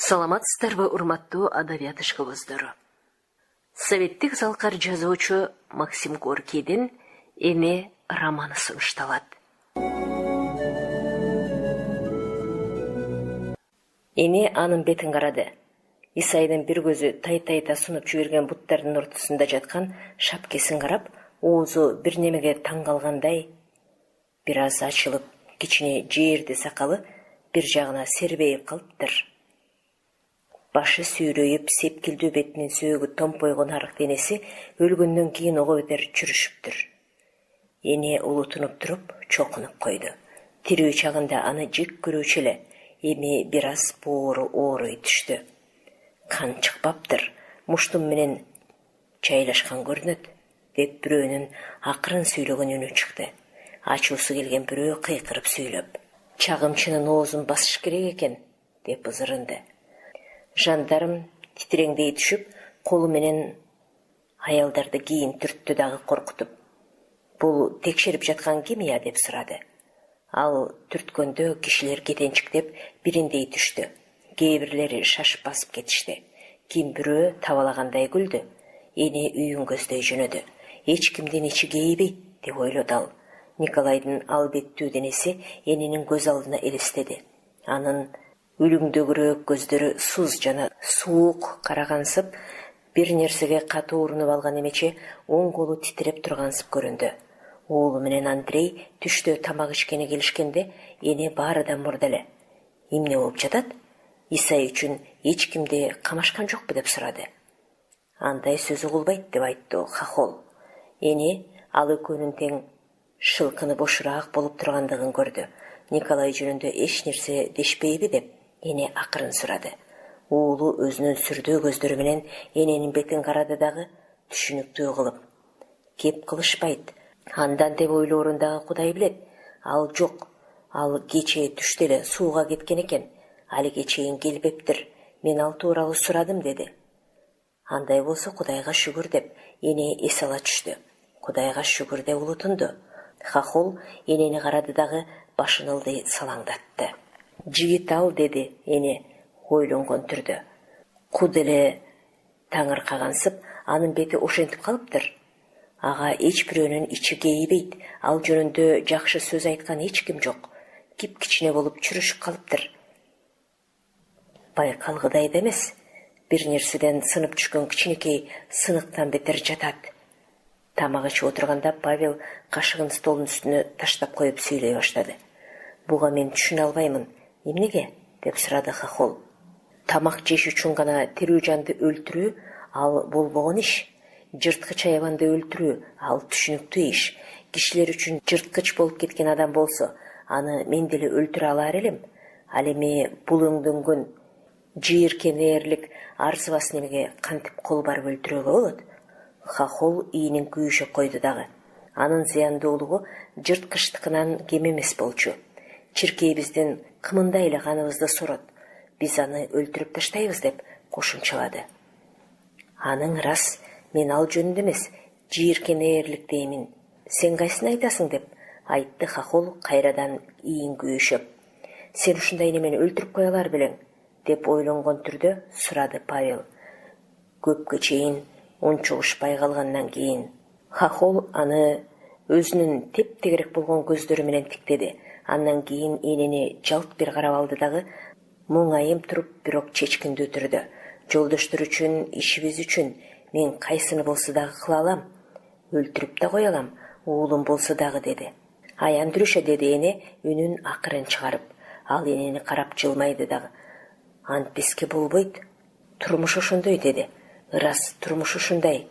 Саламатсыздарбы, урматтуу адабият ишкыбыздары. Советтик залкар жазуучу Максим Горкийдин «Эме» романы сунушталат. Эне анын бетин карады. Исайдын бир көзү тай-тайта сунуп жиберген буттардын ортосунда жаткан шапкесин карап, оозу бир немеге таң калгандай бир аз ачылып, кичине жээрди сакалы бир жагына сербейип калыптыр. Башы сүйрөйүп, сепкилдүү бетинин сөөгү томпойгон арык денеси өлгөндөн кийин ого бетер чүрүшүптүр. Эне улутунуп туруп, чокунуп койду. Тирүү чагында аны жек көрүүчү эле, эми бир аз боору ооруй түштү. Кан чыкпаптыр, муштум менен чайлашкан көрүнөт, деп бирөөнүн акырын сүйлөгөн үнү чыкты. Ачуусу келген бирөө кыйкырып сүйлөп: «Чагымчынын оозун басыш керек экен», деп ызырынды. Жандарм титиреңдей түшүп, колу менен аялдарды кийин түрттү дагы коркутуп. «Бул текшерип жаткан ким я?» деп сурады. Ал түрткөндө кишилер кетенчиктеп бириндей түштү. Кээ бирлери шашып басып кетишти. Ким бирөө табалагандай күлдү. Эне үйүн көздөй жөнөдү. Эч кимдин ичи кейбейт, деп ойлоду ал. Николайдын албеттүү денеси эненин көз алдына элестеди. Анын үлүңдөгүрөөк көздөрү суз жана суук карагансып, бир нерсеге катуу урунуп алган эмече оң колу титиреп тургансып көрүндү. Оолу менен Андрей түштө тамак ичкени келишкенде, эне баарыдан мурда эле: «Эмне болуп жатат? Исай үчүн эч кимди камашкан жокпу?» деп сурады. «Андай сөз угулбайт», деп айтты Хохол. Эне ал экөөнүн тең шылкыны бошураак болуп тургандыгын көрдү. Николай жөнүндө эч нерсе дешпейби деп эне акырын сурады. Уулу өзүнүн сүрдөө көздөрү менен эненин бетин карады дагы, түшүнүктүү кылып: «Кеп кылышпайт. Андан деп ойлоорун дагы Кудай билет. Ал жок. Ал кечээ түштө эле сууга кеткен экен. Али кечейин келбептир. Мен ал тууралуу сурадым», деди. «Андай болсо Кудайга шүгүр», деп эне эс ала түштү. «Кудайга шүгүр», деп улутунду. Хохол энени карады дагы башын ылдый салаңдатты. «Жигит ал», деди эне ойлонгон түрдө. Ку деле таңыркагансып, анын бети ошентип калыптыр. Ага эч бирөөнүн ичи кейбейт, ал жөнүндө жакшы сөз айткан эч ким жок. Кичине болуп чүрүшүп калыптыр. Байкалгыдай да эмес, бир нерседен сынып түшкөн кичинекей сыныктан бетер жатат. Тамак ичип отурганда Павел кашыгын столдун үстүнө таштап коюп сүйлөй баштады. «Буга мен түшүнө албаймын. Эмнеге?» деп сурады Хохол. «Тамак жеш үчүн гана тирүү жанды өлтүрүү ал болбогон иш. Жырткыч аябанды өлтүрүү ал түшүнүктүү иш. Кишилер үчүн жырткыч болуп кеткен адам болсо, аны мен деле өлтүрө алар элем. Ал эми бул өңдөнгөн жийиркенээрлик арзыбас немеге кантип кол барып өлтүрүүгө болот?» Хохол ийинин күйүшөп койду дагы. Анын зыяндуулугу жырткычтыкынан кем эмес болчу. Чиркейибиздин кымындай эле каныбызды сорот. Биз аны өлтүрүп таштайбыз, деп кошумчалады. «Аның рас, мен ал жөнүндө эмес, жийиркенээрлик деймин. Сен кайсын айтасың?» деп айтты Хохол кайрадан ийин күйүшөп. «Сен ушундай немени өлтүрүп кое алар белең?» деп ойлонгон түрдө сурады Павел. Көпкө чейин унчугушпай калгандан кийин Хохол аны өзүнүн теп-тегерек болгон көздөрү менен тиктеди. Андан кийин энени жалт бир карап алды дагы, муңайым туруп, бирок чечкиндүү түрдө: «Жолдоштор үчүн, ишибиз үчүн мен кайсыны болсо дагы кыла алам. Өлтүрүп да кое алам, уулум болсо дагы», деди. «Ай, Андрюша», деди эне үнүн акырын чыгарып. Ал энени карап жылмайды дагы. «Антпеске болбойт. Турмуш ошондой», деди. «Ырас, турмуш ушундай»,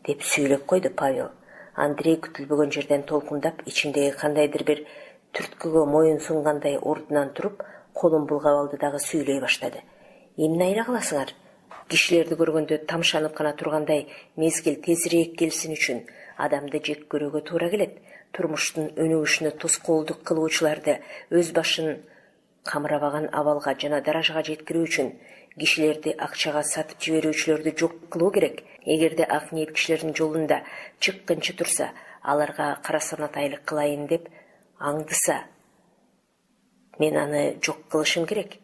деп сүйлөп койду Павел. Андрей күтүлбөгөн жерден толкундап, ичиндеги кандайдыр бир түрткүгө моюн сунгандай ордунан туруп, колун булгап алды дагы сүйлөй баштады. «Эмне айла кыласыңар? Кишилерди көргөндө тамшанып гана тургандай мезгил тезирээк келсин үчүн адамды жек көрүүгө туура келет. Турмуштун өнүгүшүнө тоскоолдук кылуучуларды өз башын камырабаган абалга жана даражага жеткирүү үчүн кишилерди акчага сатып жиберүүчүлөрдү жок кылуу керек. Эгерде ак ниет кишилердин жолунда чыккынчы турса, аларга кара санатайлык кылайын деп аңдыса, мен аны жок кылышым керек.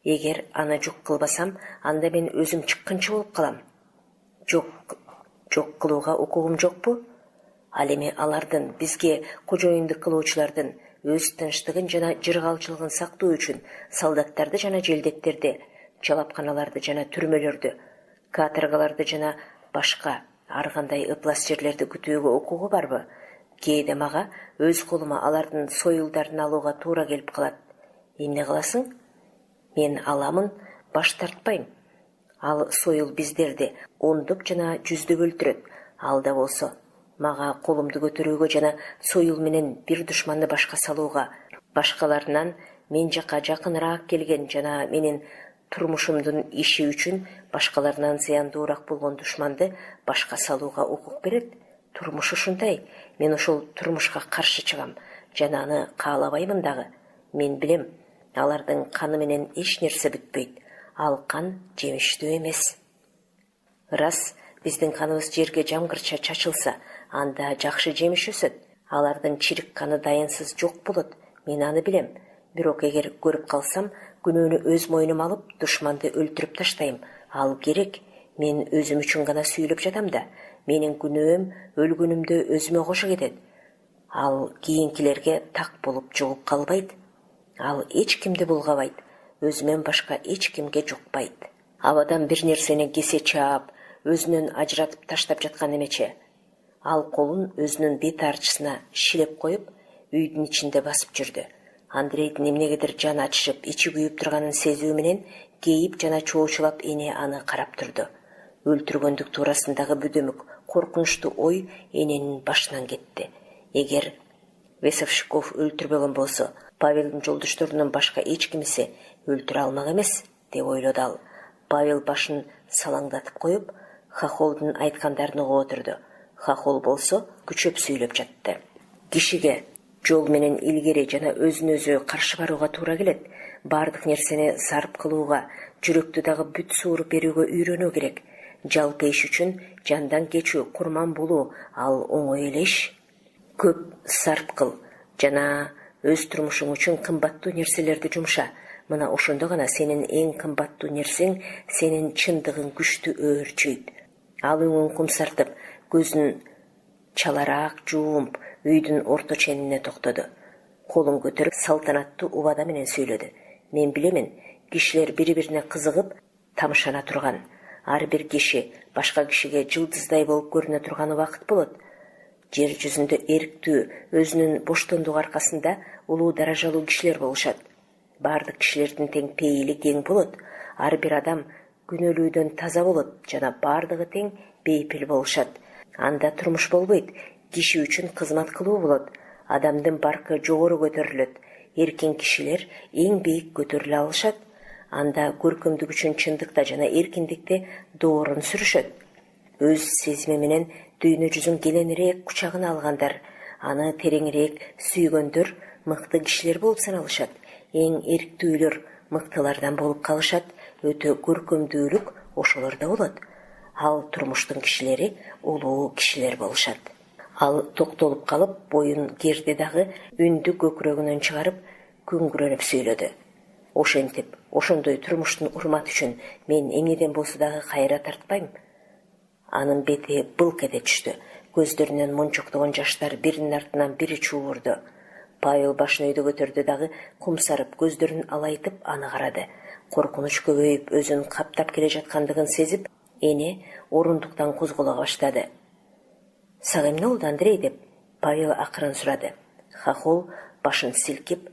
Эгер аны жок кылбасам, анда мен өзүм чыккынчы болуп калам. Жок кылууга укугум жокпу? Ал эми алардын, бизге кожоюндук кылуучулардын өз тынчтыгын жана жыргалчылыгын сактоо үчүн солдаттарды жана желдеттерди, чалапканаларды жана түрмөлөрдү, каторгаларды жана башка ар кандай ыплас жерлерди күтүүгө укугу барбы? Кээде мага өз колума алардын союлдарын алууга туура келип калат. Эмне кыласың? Мен аламын, баш тартпайм. Ал союл биздерди ондоп жана жүздөп өлтүрөт. Ал да болсо мага колумду көтөрүүгө жана союл менен бир душманды башка салууга, башкаларынан мен жака жакыныраак келген жана менин турмушумдун иши үчүн башкаларынан зыяндуураак болгон душманды башка салууга укук берет. Турмуш ушундай. Мен ошол турмушка каршы чыгам жана аны каалабаймын дагы. Мен билем, алардын каны менен эч нерсе бүтпөйт. Ал кан жемиштүү эмес. Рас, биздин каныбыз жерге жамгырча чачылса, анда жакшы жемиш өсөт. Алардын чирик каны дайынсыз жок болот. Мен аны билем. Бирок эгер көрүп калсам, күнөөнү өз мойнума алып, душманды өлтүрүп таштайм. Ал керек. Мен өзүм үчүн гана сүйлөп жатам да. Менин күнөөм өлгөнүмдө өзүмө кошо кетет. Ал кийинкилерге так болуп жугуп калбайт. Ал эч кимди булгабайт. Өзүмөн башка эч кимге жукпайт. Абадан бир нерсени кесе чаап, өзүнөн ажыратып таштап жаткан эмече. Ал колун өзүнүн бет арчысына шилеп коюп, үйдүн ичинде басып жүрдү. Андрейдин эмнегедир жаны ачышып, ичи күйүп турганын сезүү менен кейип жана чоочулап эне аны карап турду. Өлтүргөндүк туурасындагы бүдөмүк, коркунучтуу ой эненин башынан кетти. Эгер Весовщиков өлтүрбөгөн болсо, Павелдин жолдошторунун башка эч кимиси өлтүрө алмак эмес, деп ойлоду ал. Павел башын салаңдатып коюп, Хохолдун айткандарын угуп отурду. Хохол болсо күчөп сүйлөп жатты. Кишиге жол менен илгери жана өзүн өзү каршы барууга туура келет. Бардык нерсени сарп кылууга, жүрөктү дагы бүт сууруп берүүгө үйрөнүү керек. Жалпы иш үчүн жандан кечүү, курман болуу ал оңой эле иш. Көп сарп кыл жана өз турмушуң үчүн кымбаттуу нерселерди жумша. Мына ошондо гана сенин эң кымбаттуу нерсең, сенин чындыгың күчтүү өөрчүйт. Ал өңүн кумсартып, көзүн чалараак жуумп, үйдүн орто ченине токтоду. Колун көтөрүп, салтанаттуу убада менен сүйлөдү. Мен билемин, кишилер бири-бирине кызыгып, тамшана турган. Ар бир киши башка кишиге жылдыздай болуп көрүнө турган убакыт болот. Жер жүзүндө эрктүү, өзүнүн боштондугу аркасында улуу даражалуу кишилер болушат. Бардык кишилердин тең пейили кең болот. Ар бир адам күнөөлүүдөн таза болот жана бардыгы тең бейпил болушат. Анда турмуш болбойт, киши үчүн кызмат кылуу болот. Адамдын баркы жогору көтөрүлөт. Эркин кишилер эң бийик көтөрүлө алышат. Анда көркөмдүк үчүн чындыкта жана эркиндикте доорун сүрүшөт. Өз сезими менен дүйнө жүзүн кененирээк кучагына алгандар, аны тереңирээк сүйгөндөр мыкты кишилер болуп саналышат. Эң эрктүүлөр мыктылардан болуп калышат. Өтө көркөмдүүлүк ошолордо болот. Ал турмуштун кишилери улуу кишилер болушат. Ал токтолуп калып, боюн керди дагы үндү көкүрөгүнөн чыгарып, күңгүрөнүп сүйлөдү. Ошентип, ошондой турмуштун урматы үчүн мен эмнеден болсо дагы кайра тартпайм. Анын бети былк эте түштү. Көздөрүнөн мончоктогон жаштар биринин артынан бири чуурду. Павел башын өйдө көтөрдү дагы, кумсарып, көздөрүн алайтып аны карады. Коркунуч көбөйүп, өзүн каптап келе жаткандыгын сезип, эне орундуктан козголо баштады. Сага эмне болду, Андрей, деп Павел акырын сурады. Хохол башын силкип,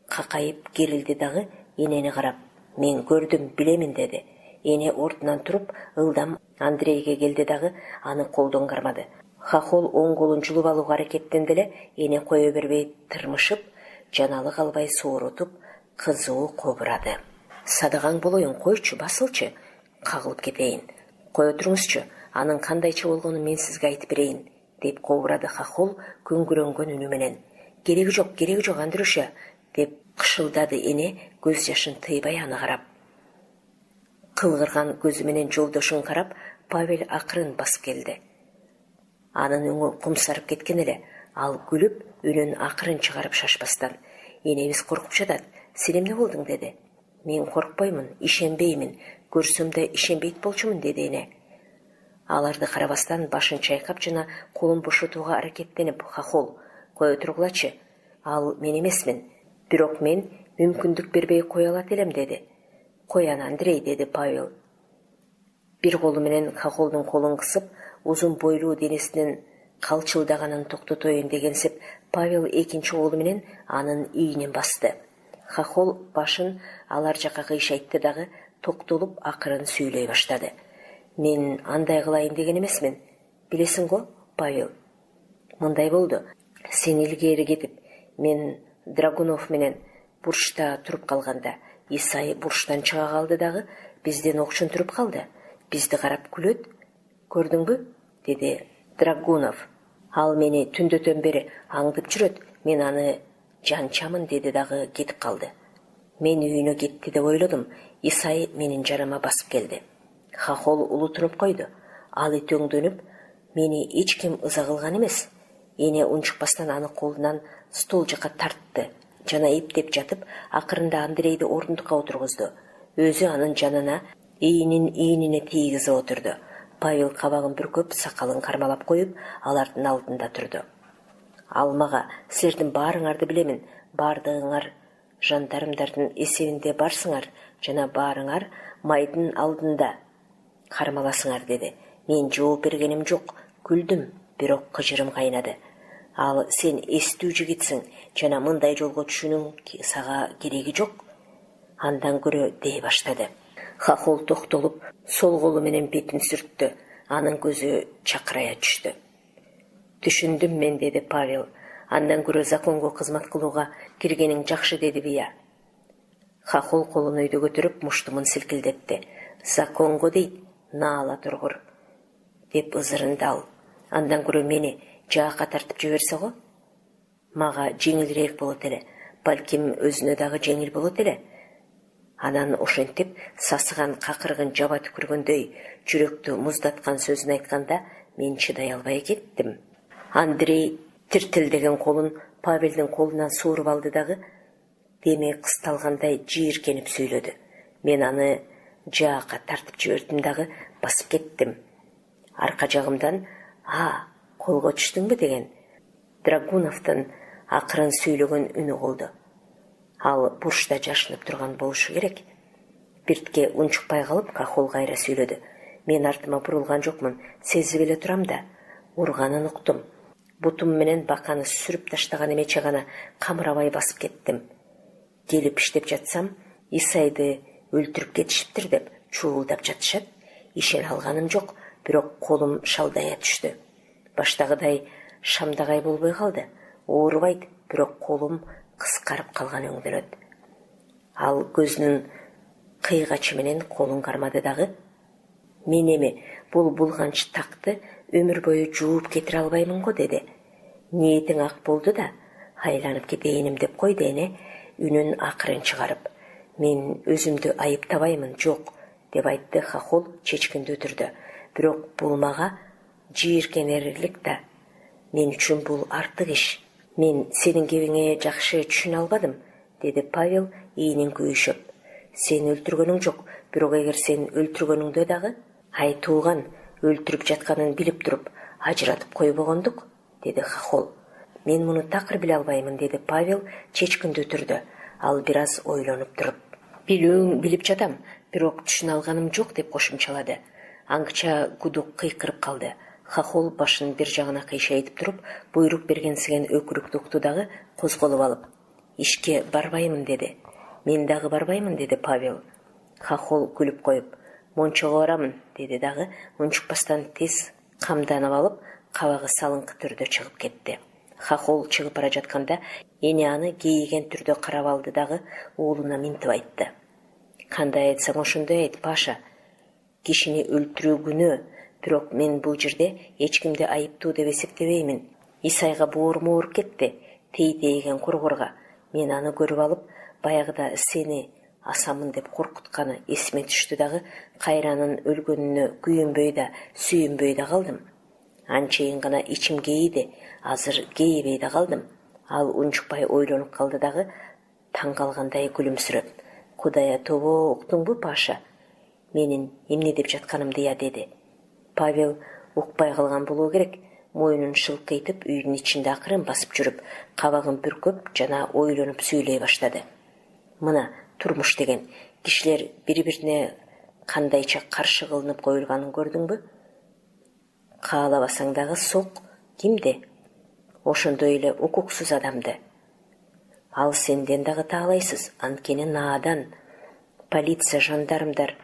какайып керилди дагы, энени карап, мен көрдүм, билемин, деди. Эне ордунан туруп, ылдам Андрейге келди дагы, аны колдон кармады. Хохол оң колун жулуп алууга аракеттенди эле, эне кое бербей тырмышып, жаналы калбай соорутуп, кызуу кобурады. Садыгаң болоюн, койчу, басылчы, кагылып кетейин. Кое туруңузчу, анын кандайча болгонун мен сизге айтып берейин, деп кобурады Хохол күңгүрөнгөн үнү менен. Кереги жок, Андрюша, деп кышылдады эне, көз жашын тыйбай аны карап. Кылгырган көзү менен жолдошун карап, Павел акырын басып келди. Анын өңү кумсарып кеткен эле. Ал күлүп, үнүн акырын чыгарып шашпастан: "Энебиз коркуп жатат. Сен эмне болдуң?" деди. Мен коркпоймун, ишенбеймин, көрсөм да ишенбейт болчумун, деди эне. Аларды карабастан башын чайкап жана колун бошотууга аракеттенип, Хохол, кое тургулачы, ал мен эмесмин, бирок мен мүмкүндүк бербей кое алат элем, деди. Коян, Андрей, деди Павел. Бир колу менен Хохолдун колун кысып, узун бойлуу денесинин калчылдаганын токтотоюн дегенсип, Павел экинчи колу менен анын ийинин басты. Хохол башын алар жака кыйшайтты дагы токтолуп акырын сүйлөй баштады. Мен андай кылайын деген эмесмин. Билесиң го, Павел. Мындай болду. Сен илгери кетип, мен Драгунов менен бурчта туруп калганда, Исай бурчтан чыга калды дагы бизден окшонтуруп калды. Бизди карап күлөт. Көрдүңбү? Деди Драгунов. Ал мени түндөтөн бери аңдып жүрөт. Мен аны жанчамын, деди дагы кетип калды. Мен үйүнө кетти деп ойлодум. Исай менин жаныма басып келди. Хохол улутунуп койду. Ал өтөңдөнүп, мени эч ким ыза кылган эмес. Эне унчукпастан аны колунан стол жака тартты. Жана эптеп жатып, акырында Андрейди ордундукка отургузду. Өзү анын жанына ийинине тийгизип отурду. Павел кабагын бүркөп, сакалын кармалап коюп, алардын алдында турду. Ал мага, силердин баарыңарды билемин, баардыгыңар жандармдардын эсебинде барсыңар, жана баарыңар майдын алдында кармаласыңар, деди. Мен жооп бергеним жок, күлдүм, бирок кыжырым кайнады. Ал сен эстүү жигитсиң, жана мындай жолго түшүүнүң сага кереги жок. Андан көрө дей баштады. Хохол токтолуп, сол колу менен бетин сүрттү. Анын көзү чакырая түштү. Түшүндүм мен, деди Павел. Андан көрө законго кызмат кылууга киргениң жакшы, деди Вия. Хохол колун өйдө көтөрүп, муштумун силкилдетти. Законго дейт, наала тургур, деп ызырынды ал. Андан көрө мени жаакка тартып жиберсе го, мага жеңилирээк болот эле. Балким өзүнө дагы жеңил болот эле. Анан ошентип сасыган какыргын жаба түкүргөндөй жүрөктү муздаткан сөзүн айтканда мен чыдай албай кеттим. Андрей тиртилдеген колун Павелдин колунан сууруп алды дагы деме кысталгандай жийиркенип сүйлөдү. Мен аны жаакка тартып жибердим дагы басып кеттим. Арка жагымдан колго түштүңбү деген Драгуновдун акырын сүйлөгөн үнү болду. Ал бурчта жашынып турган болушу керек. Биртке унчукпай калып, Хохол кайра сүйлөдү. Мен артыма бурулган жокмун, сезип эле турам да. Урганын уктум. Бутум менен баканы сүрүп таштаган эмече гана камырабай басып кеттим. Келип иштеп жатсам, Исайды өлтүрүп кетишиптир деп чуулдап жатышат. Ишене алганым жок, бирок колум шалдая түштү. Баштагыдай шамдагай болбой калды. Оорубайт, бирок колум кыскарып калган өңдөнөт. Ал көзүнүн кыйгачы менен колун кармады дагы. Мен эми бул булганч такты өмүр бою жууп кетире албаймын го, деди. Ниетиң ак болду да, айланып кетейиним деп койду эне, үнүн акырын чыгарып. Мен өзүмдү айыптабаймын, жок, деп айтты Хохол чечкиндүү түрдө. Бирок бул мага жийиркенерлик да. Мен үчүн бул артык иш. Мен сенин кебиңе жакшы түшүнө албадым, деди Павел ийинин күйүшөп. Сен өлтүргөнүң жок, бирок эгер сен өлтүргөнүңдө дагы, тууган өлтүрүп жатканын билип туруп, ажыратып койбогондук, деди Хохол. Мен муну такыр биле албаймын, деди Павел чечкиндүү түрдө. Ал бир аз ойлонуп туруп. Билүүң билип жатам, бирок түшүнө алганым жок, деп кошумчалады. Аңча гудук кыйкырып калды. Хохол башын бир жагына кыйшайтып туруп, буйрук бергенсиген өкүрүктү укту дагы козголуп алып. Ишке барбаймын, деди. Мен дагы барбаймын, деди Павел. Хохол күлүп коюп, мончого барамын, деди дагы унчукпастан тез камданып алып, кабагы салыңкы түрдө чыгып кетти. Хохол чыгып бара жатканда эне аны кейиген түрдө карап алды дагы уулуна минтип айтты. Кандай айтсаң ошондой айт, Паша. Кишини өлтүрүү күнөө, бирок мен бул жерде эч кимди айыптуу деп эсептебеймин. Исайга боорум ооруп кетти, тейген кургурга. Мен аны көрүп алып, баягыда сени асамын деп коркутканы эсиме түштү дагы кайранын өлгөнүнө күйүнбөй да, сүйүнбөй да калдым. Анчейин гана ичим кейиди, азыр кейибей да калдым. Ал унчукпай ойлонуп калды дагы таң калгандай күлүмсүрөп. Кудая тобо, уктуңбу Паша? Менин эмне деп жатканымды я деди. Павел укпай калган болуу керек. Мойнун шылкыйтып үйдүн ичинде акырын басып жүрүп, кабагын бүркөп жана ойлонуп сүйлөй баштады. Мына турмуш деген кишилер бири-бирине кандайча каршы кылынып коюлганын көрдүңбү? Каалабасаң дагы сок кимде? Ошондой эле укуксуз адамды. Ал сенден дагы таалайсыз, анткени наадан. Полиция, жандармдар,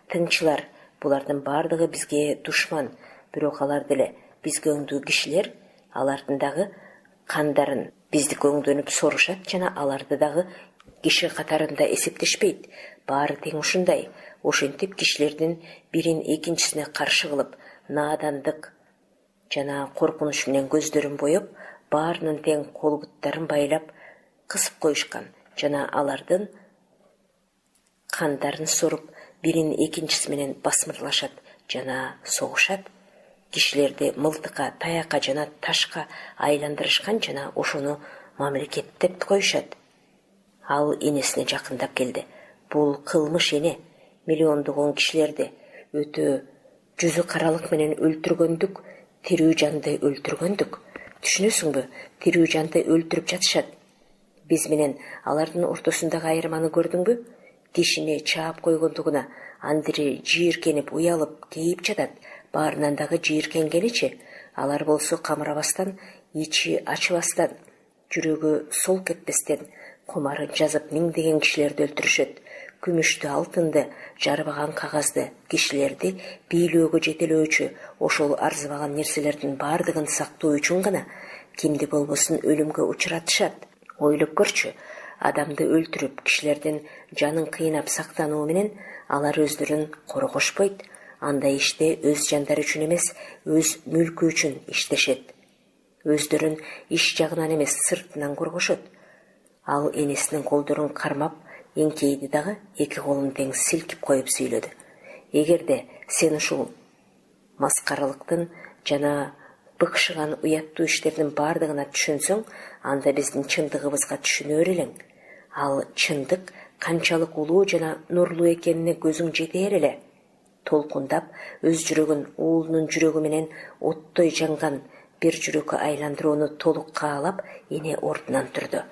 тыңчылар, булардын бардыгы бизге душман. Бирок алар деле бизге өңдүү кишилер, алардын дагы кандарын биздики өңдөнүп сорушат жана аларды дагы киши катарында эсептешпейт. Баары тең ушундай. Ошентип кишилердин бирин экинчисине каршы кылып, наадандык жана коркунуч менен көздөрүн боеп, баарынын тең кол буттарын байлап кысып коюшкан жана алардын кандарын соруп, бирин экинчиси менен басмырлашат жана согушат. Кишилерди мылтыкка, таякка жана ташка айландырышкан жана ошону мамлекет деп коюшат. Ал энесине жакындап келди. Бул кылмыш эне. Миллиондогон кишилерди өтө жүзү каралык менен өлтүргөндүк, тирүү жанды өлтүргөндүк. Түшүнөсүңбү? Тирүү жанды өлтүрүп жатышат. Биз менен алардын ортосундагы айырманы көрдүңбү? Тишине чаап койгондугуна андири жийиркенип, уялып, кейип жатат. Баарынан дагы жийиркенгеничи, алар болсо камырабастан, ичи ачыбастан, жүрөгү сол кетпестен кумарын жазып миңдеген кишилерди өлтүрүшөт. Күмүштү, алтынды, жарбаган кагазды, кишилерди бийлөөгө жетелөөчү, ошол арзыбаган нерселердин бардыгын сактоо үчүн гана кимди болбосун өлүмгө учуратышат. Ойлоп көрчү, адамды өлтүрүп, кишилердин жанын кыйнап сактануу менен алар өздөрүн коргошпойт. Андай иште өз жандары үчүн эмес, өз мүлкү үчүн иштешет. Өздөрүн иш жагынан эмес, сыртынан коргошот. Ал энесинин колдорун кармап, эңкейди дагы эки колун тең силкип коюп сүйлөдү. Эгерде сен ушул маскаралыктын жана быкшыган уяттуу иштердин бардыгына түшүнсөң, анда биздин чындыгыбызга түшүнөр элең. Ал чындык канчалык улуу жана нурлуу экенине көзүң жетээр эле. Толкундап, өз жүрөгүн уулунун жүрөгү менен оттой жанган бир жүрөккө айландырууну толук каалап, эне ордунан турду.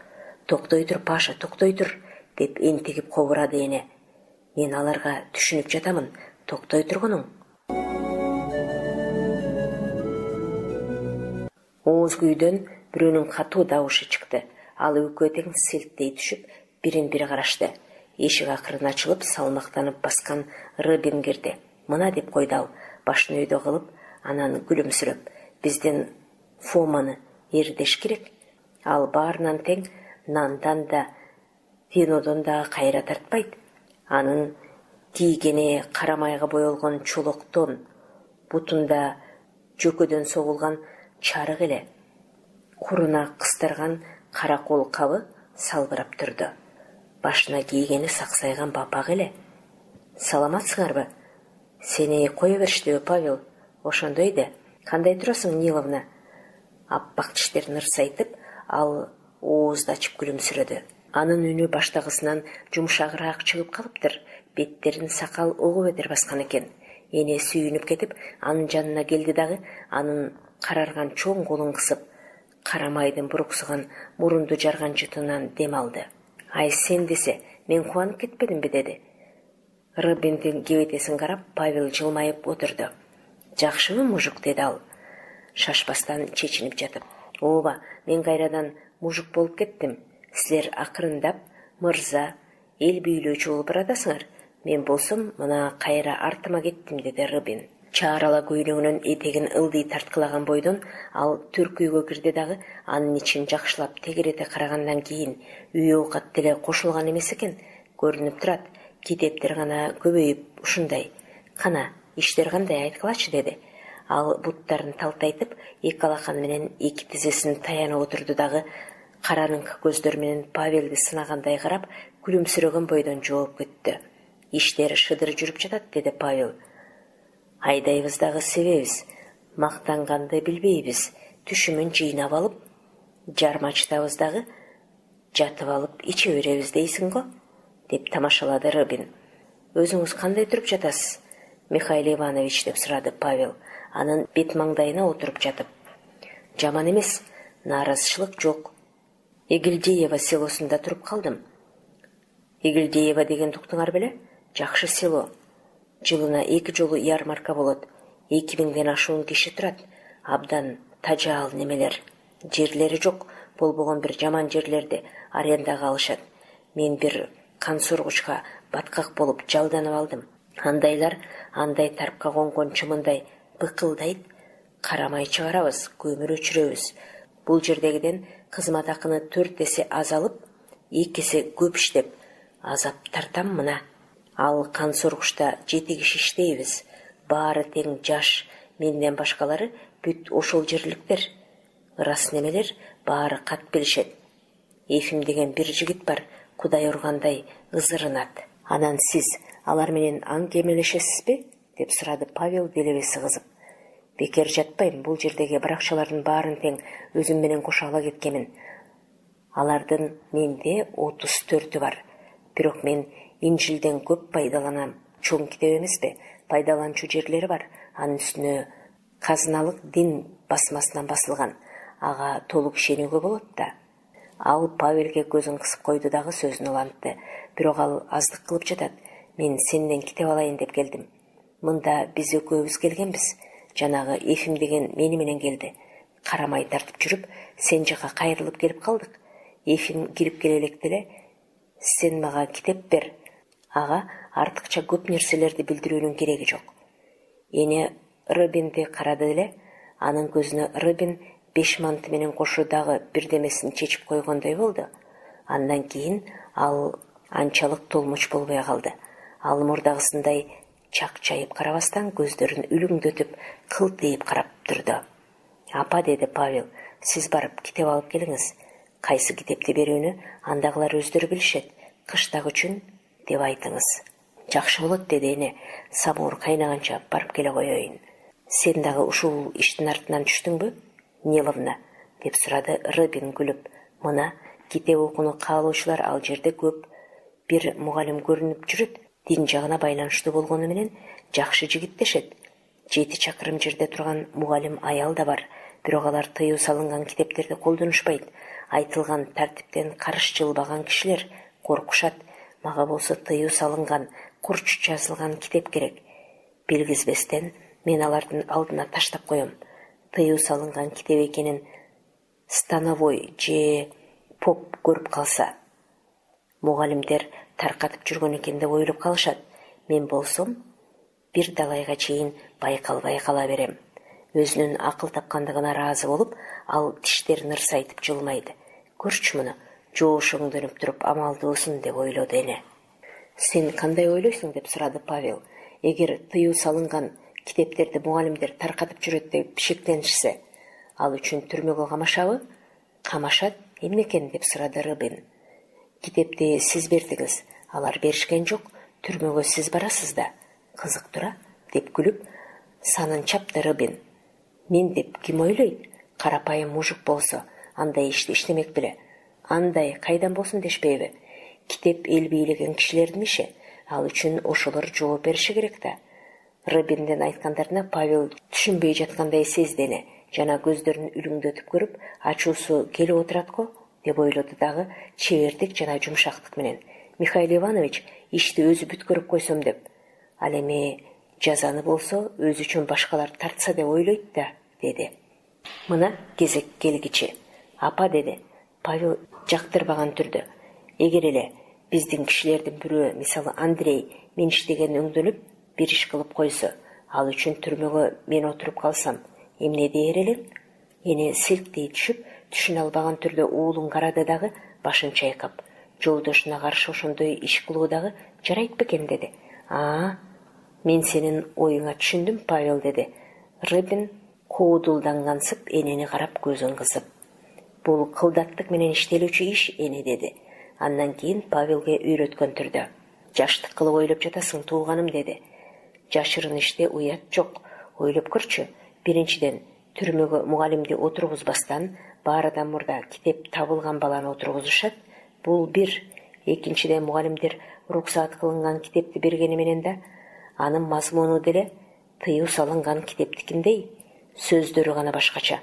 Токтой тур, Паша, токтой тур, деп энтигип кобурады эне. Мен аларга түшүнүп жатамын, токтой тургунуң. Ооз күйдөн бирөөнүн катуу дабышы чыкты. Ал экөө тең селттей түшүп, бирин-бири карашты. Эшик акырын ачылып, салмактанып баскан Робин кирди. Мына деп койду ал, башын өйдө кылып, анан күлүмсүрөп. Биздин Фоманы эрдеш керек. Ал баарынан тең нандан да, винодон да кайра тартпайт. Анын кийгени кара майга боелгон чолоктон, бутунда жөкөдөн согулган чарык эле. Куруна кыстырган кара кол кабы салбырап турду. Башына кийгени саксайган бапак эле. Саламатсыңарбы? Сени кое бериштиби, Павел? Ошондой да. Кандай турасың, Ниловна? Аппак тиштерин ырсайтып, ал оозду ачып күлүмсүрөдү. Анын үнү баштагысынан жумшагыраак чыгып калыптыр. Беттерин сакал угу бетер баскан экен. Эне сүйүнүп кетип, анын жанына келди дагы, анын карарган чоң колун кысып, кара майдын буруксуган мурунду жарган жытынан дем алды. Ай сен десе, мен кубанып кетпедимби, деди. Робиндин кебетесин карап, Павел жылмайып отурду. Жакшыбы, мужик, деди ал, шашпастан чечинип жатып. Ооба, мен кайрадан мужик болуп кеттим. Силер акырындап, мырза, эл бийлөөчү болуп баратасыңар. Мен болсом, мына кайра артыма кеттим, деди Робин. Чаарала көйнөгүнүн этегин ылдый тарткылаган бойдон ал төркүйгө кирди дагы, анын ичин жакшылап тегерете карагандан кийин үй оокат деле кошулган эмес экен. Көрүнүп турат, китептер гана көбөйүп ушундай. Кана, иштер кандай, айткылачы, деди. Ал буттарын талтайтып, эки алаканы менен эки тизесин таянып отурду дагы, караныңкы көздөр менен Павелди сынагандай карап, күлүмсүрөгөн бойдон жооп кетти. Иштер шыдыр жүрүп жатат, деди Павел. Айдайбыз дагы себебиз, мактанганды билбейбиз, түшүмүн жыйнап алып, жармачтабыз дагы жатып алып иче беребиз дейсиң го. деп тамашалады Робин. Өзіңіз қандай тұрып жатасыз? Михаил Иванович деп сұрады Павел, анын бет маңдайына отырып жатып. Жаман емес, наразышылық жоқ. Эгилдеева селосында тұрып қалдым. Эгилдеева деген туктуңар беле? Жакшы село. Жылына 2 жолу ярмарка болот. 2000ден ашуун киши турат. Абдан тажаал немелер. Жерлери жок, болбогон бир жаман жерлерди арендага алышат. Мен бир кан соргучка баткак болуп жалданып алдым. Андайлар андай тарпка конгон чымындай быкылдайт. Карамай чыгарабыз, көмүр өчүрөбүз. Бул жердегиден кызмат акыны 4 эсе аз алып, 2 эсе көп иштеп, азап тартам мына. Ал кан соргучта 7 киши иштейбиз. Баары тең жаш, менден башкалары бүт ошол жерликтер. Ырас немелер баары кат билишет. Ефим деген бир жигит бар, Кудай ургандай ызырынат. Анан сиз алар менен аң кемелешесизби? Деп сурады Павел делебеси кызып. Бекер жатпайм, бул жердеги баракчалардын баарын тең өзүм менен кошо ала кеткемин. Алардын менде 34 бар. Бирок мен Инжилден көп пайдаланам. Чоң китеп эмеспи? Пайдаланчу жерлери бар. Анын үстүнө казыналык дин басмасынан басылган. Ага толук ишенүүгө болот да. Ал Павелге көзүн кысып койду дагы сөзүн улантты. Бирок ал аздык кылып жатат. Мен сенден китеп алайын деп келдим. Мында биз экөөбүз келгенбиз. Жанагы Ефим деген мени менен келди. Карамай тартып жүрүп, сен жака кайрылып келип калдык. Ефим кирип келе электе эле, сен мага китеп бер. Ага артыкча көп нерселерди билдирүүнүн кереги жок. Эне Робинди карады эле, анын көзүнө Робин 5 манты менен кошо дагы бирдемесин чечип койгондой болду. Андан кийин ал анчалык толмоч болбой калды. Ал мурдагысындай чак чайып карабастан көздөрүн үлүңдөтүп, кылтыйып карап турду. Апа, деди Павел, сиз барып китеп алып келиңиз. Кайсы китепти берүүнү андагылар өздөрү билишет. Кыштак үчүн деп айтыңыз. Жакшы болот, деди эне. Самуур кайнаганча барып келе коеюн. Сен дагы ушул иштин артынан түштүңбү, Ниловна? Деп сурады Робин күлүп. Мына китеп окууну каалоочулар ал жерде көп. Бир мугалим көрүнүп жүрөт. Дин жагына байланыштуу болгону менен жакшы жигит дешет. 7 чакырым жерде турган мугалим аял да бар. Бирок алар тыюу салынган китептерди колдонушпайт. Айтылган тартиптен каршы жылбаган кишилер коркушат. Мага болсо тыюу салынган, курч жазылган китеп керек. Билгизбестен мен алардын алдына таштап коем. Тыюу салынган китеп экенин становой же поп көрүп калса, мугалимдер таркатып жүргөн экен деп ойлоп калышат. Мен болсом бир далайга чейин байкалбай кала берем. Өзүнүн акыл тапкандыгына ыраазы болуп, ал тиштерин ырсайтып жылмайды. Көрчү муну, жоош өңдөнүп туруп амалдуусун деп ойлоду эне. Сен кандай ойлойсуң? Деп сурады Павел. Эгер тыюу салынган китептерди мугалимдер таркатып жүрөт деп шектенишсе, ал үчүн түрмөгө камашабы? Камашат, эмнекен? Деп сурады Робин. Китепти сиз бердиңиз, алар беришкен жок, түрмөгө сиз барасыз да. Кызык тура, деп күлүп, санын чапты Робин. Мен деп ким ойлойт? Карапайым мужик болсо, андай ишти иштемек беле. Андай кайдан болсун дешпейби? Китеп эл бийлеген кишилердин иши. Ал үчүн ошолор жооп бериши керек да. Робиндин айткандарына Павел түшүнбөй жаткандай сездени. Жана көздөрүн үлүңдөтүп көрүп, ачуусу келип отурат го, деп ойлоду дагы чебердик жана жумшактык менен. Михаил Иванович ишти өзү бүткөрүп койсом деп. Ал эми жазаны болсо өзү үчүн башкалар тартса деп ойлойт да, деди. Мына кезек келгичи. Апа, деди Павел жактырбаган түрдө. Эгер эле биздин кишилердин бирөө, мисалы Андрей, мен иштеген өңдөнүп бир иш кылып койсо, ал үчүн түрмөгө мен отуруп калсам, эмне дээр элем? Эне силктей түшүп, түшүнө албаган түрдө уулун карады дагы башын чайкап. Жолдошуна каршы ошондой иш кылуу дагы жарайт бекен, деди. Мен сенин оюңа түшүндүм, Павел, деди. Робин коодулдангансып энени карап көзүн кысып. Бул кылдаттык менен иштелүүчү иш, эне, деди. Андан кийин Павелге үйрөткөн түрдө. Жаштык кылып ойлоп жатасың, тууганым, деди. Жашырын иште уят жок. Ойлоп көрчү. Биринчиден, түрмөгө мугалимди отургузбастан баарыдан мурда китеп табылган баланы отургузушат. Бул бир. Экинчиден мугалимдер уруксаат кылынган китепти бергени менен да анын мазмуну деле тыюу салынган китептикиндей, сөздөрү гана башкача.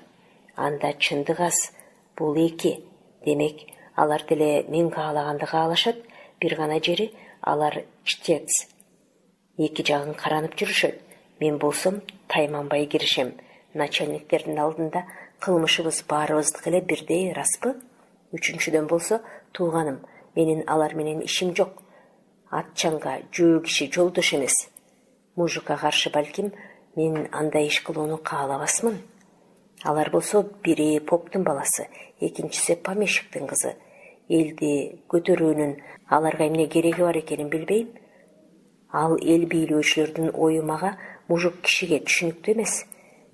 Анда чындык аз, бул эки. Демек, алар деле мен каалаганды каалашат, бир гана жери алар чтец. Эки жагын каранып жүрүшөт. Мен болсом тайманбай киришем. Начальниктердин алдында кылмышыбыз баарыбыздыкы эле бирдей, распы? Үчүнчүдөн болсо, тууганым, менин алар менен ишим жок. Атчанга жөө киши жолдош эмес. Мужикка каршы балким мен андай иш кылууну каалабасмын. Алар болсо бири поптун баласы, экинчиси помещиктин кызы. Элди көтөрүүнүн аларга эмне кереги бар экенин билбейм. Ал эл бийлөөчүлөрдүн ою мага мужик кишиге түшүнүктүү эмес.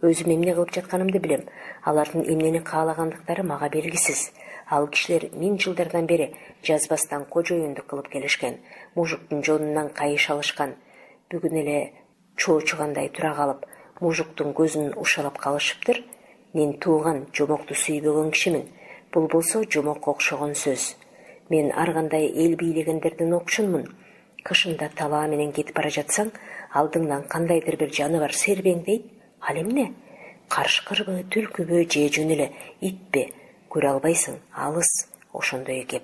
Өзүм эмне кылып жатканымды билем. Алардын эмнени каалагандыктары мага белгисиз. Ал кишилер 1000 жылдардан бери жазбастан кожоюндук кылып келишкен. Мужиктун жонунан кайыш алышкан. Бүгүн эле чоочугандай тура калып, мужиктун көзүн ушалап калышыптыр. Мен тууган, жомокту сүйбөгөн кишимин. Бул болсо жомокко окшогон сөз. Мен ар кандай эл бийлегендердин окшунмун. Кышында талаа менен кетип бара жатсаң, алдыңдан кандайдыр бир жаныбар сербеңдейт. Ал эмне? Карышкырбы, түлкүбү, же жөн эле итпи? Көрө албайсың, алыс, ошондой кеп.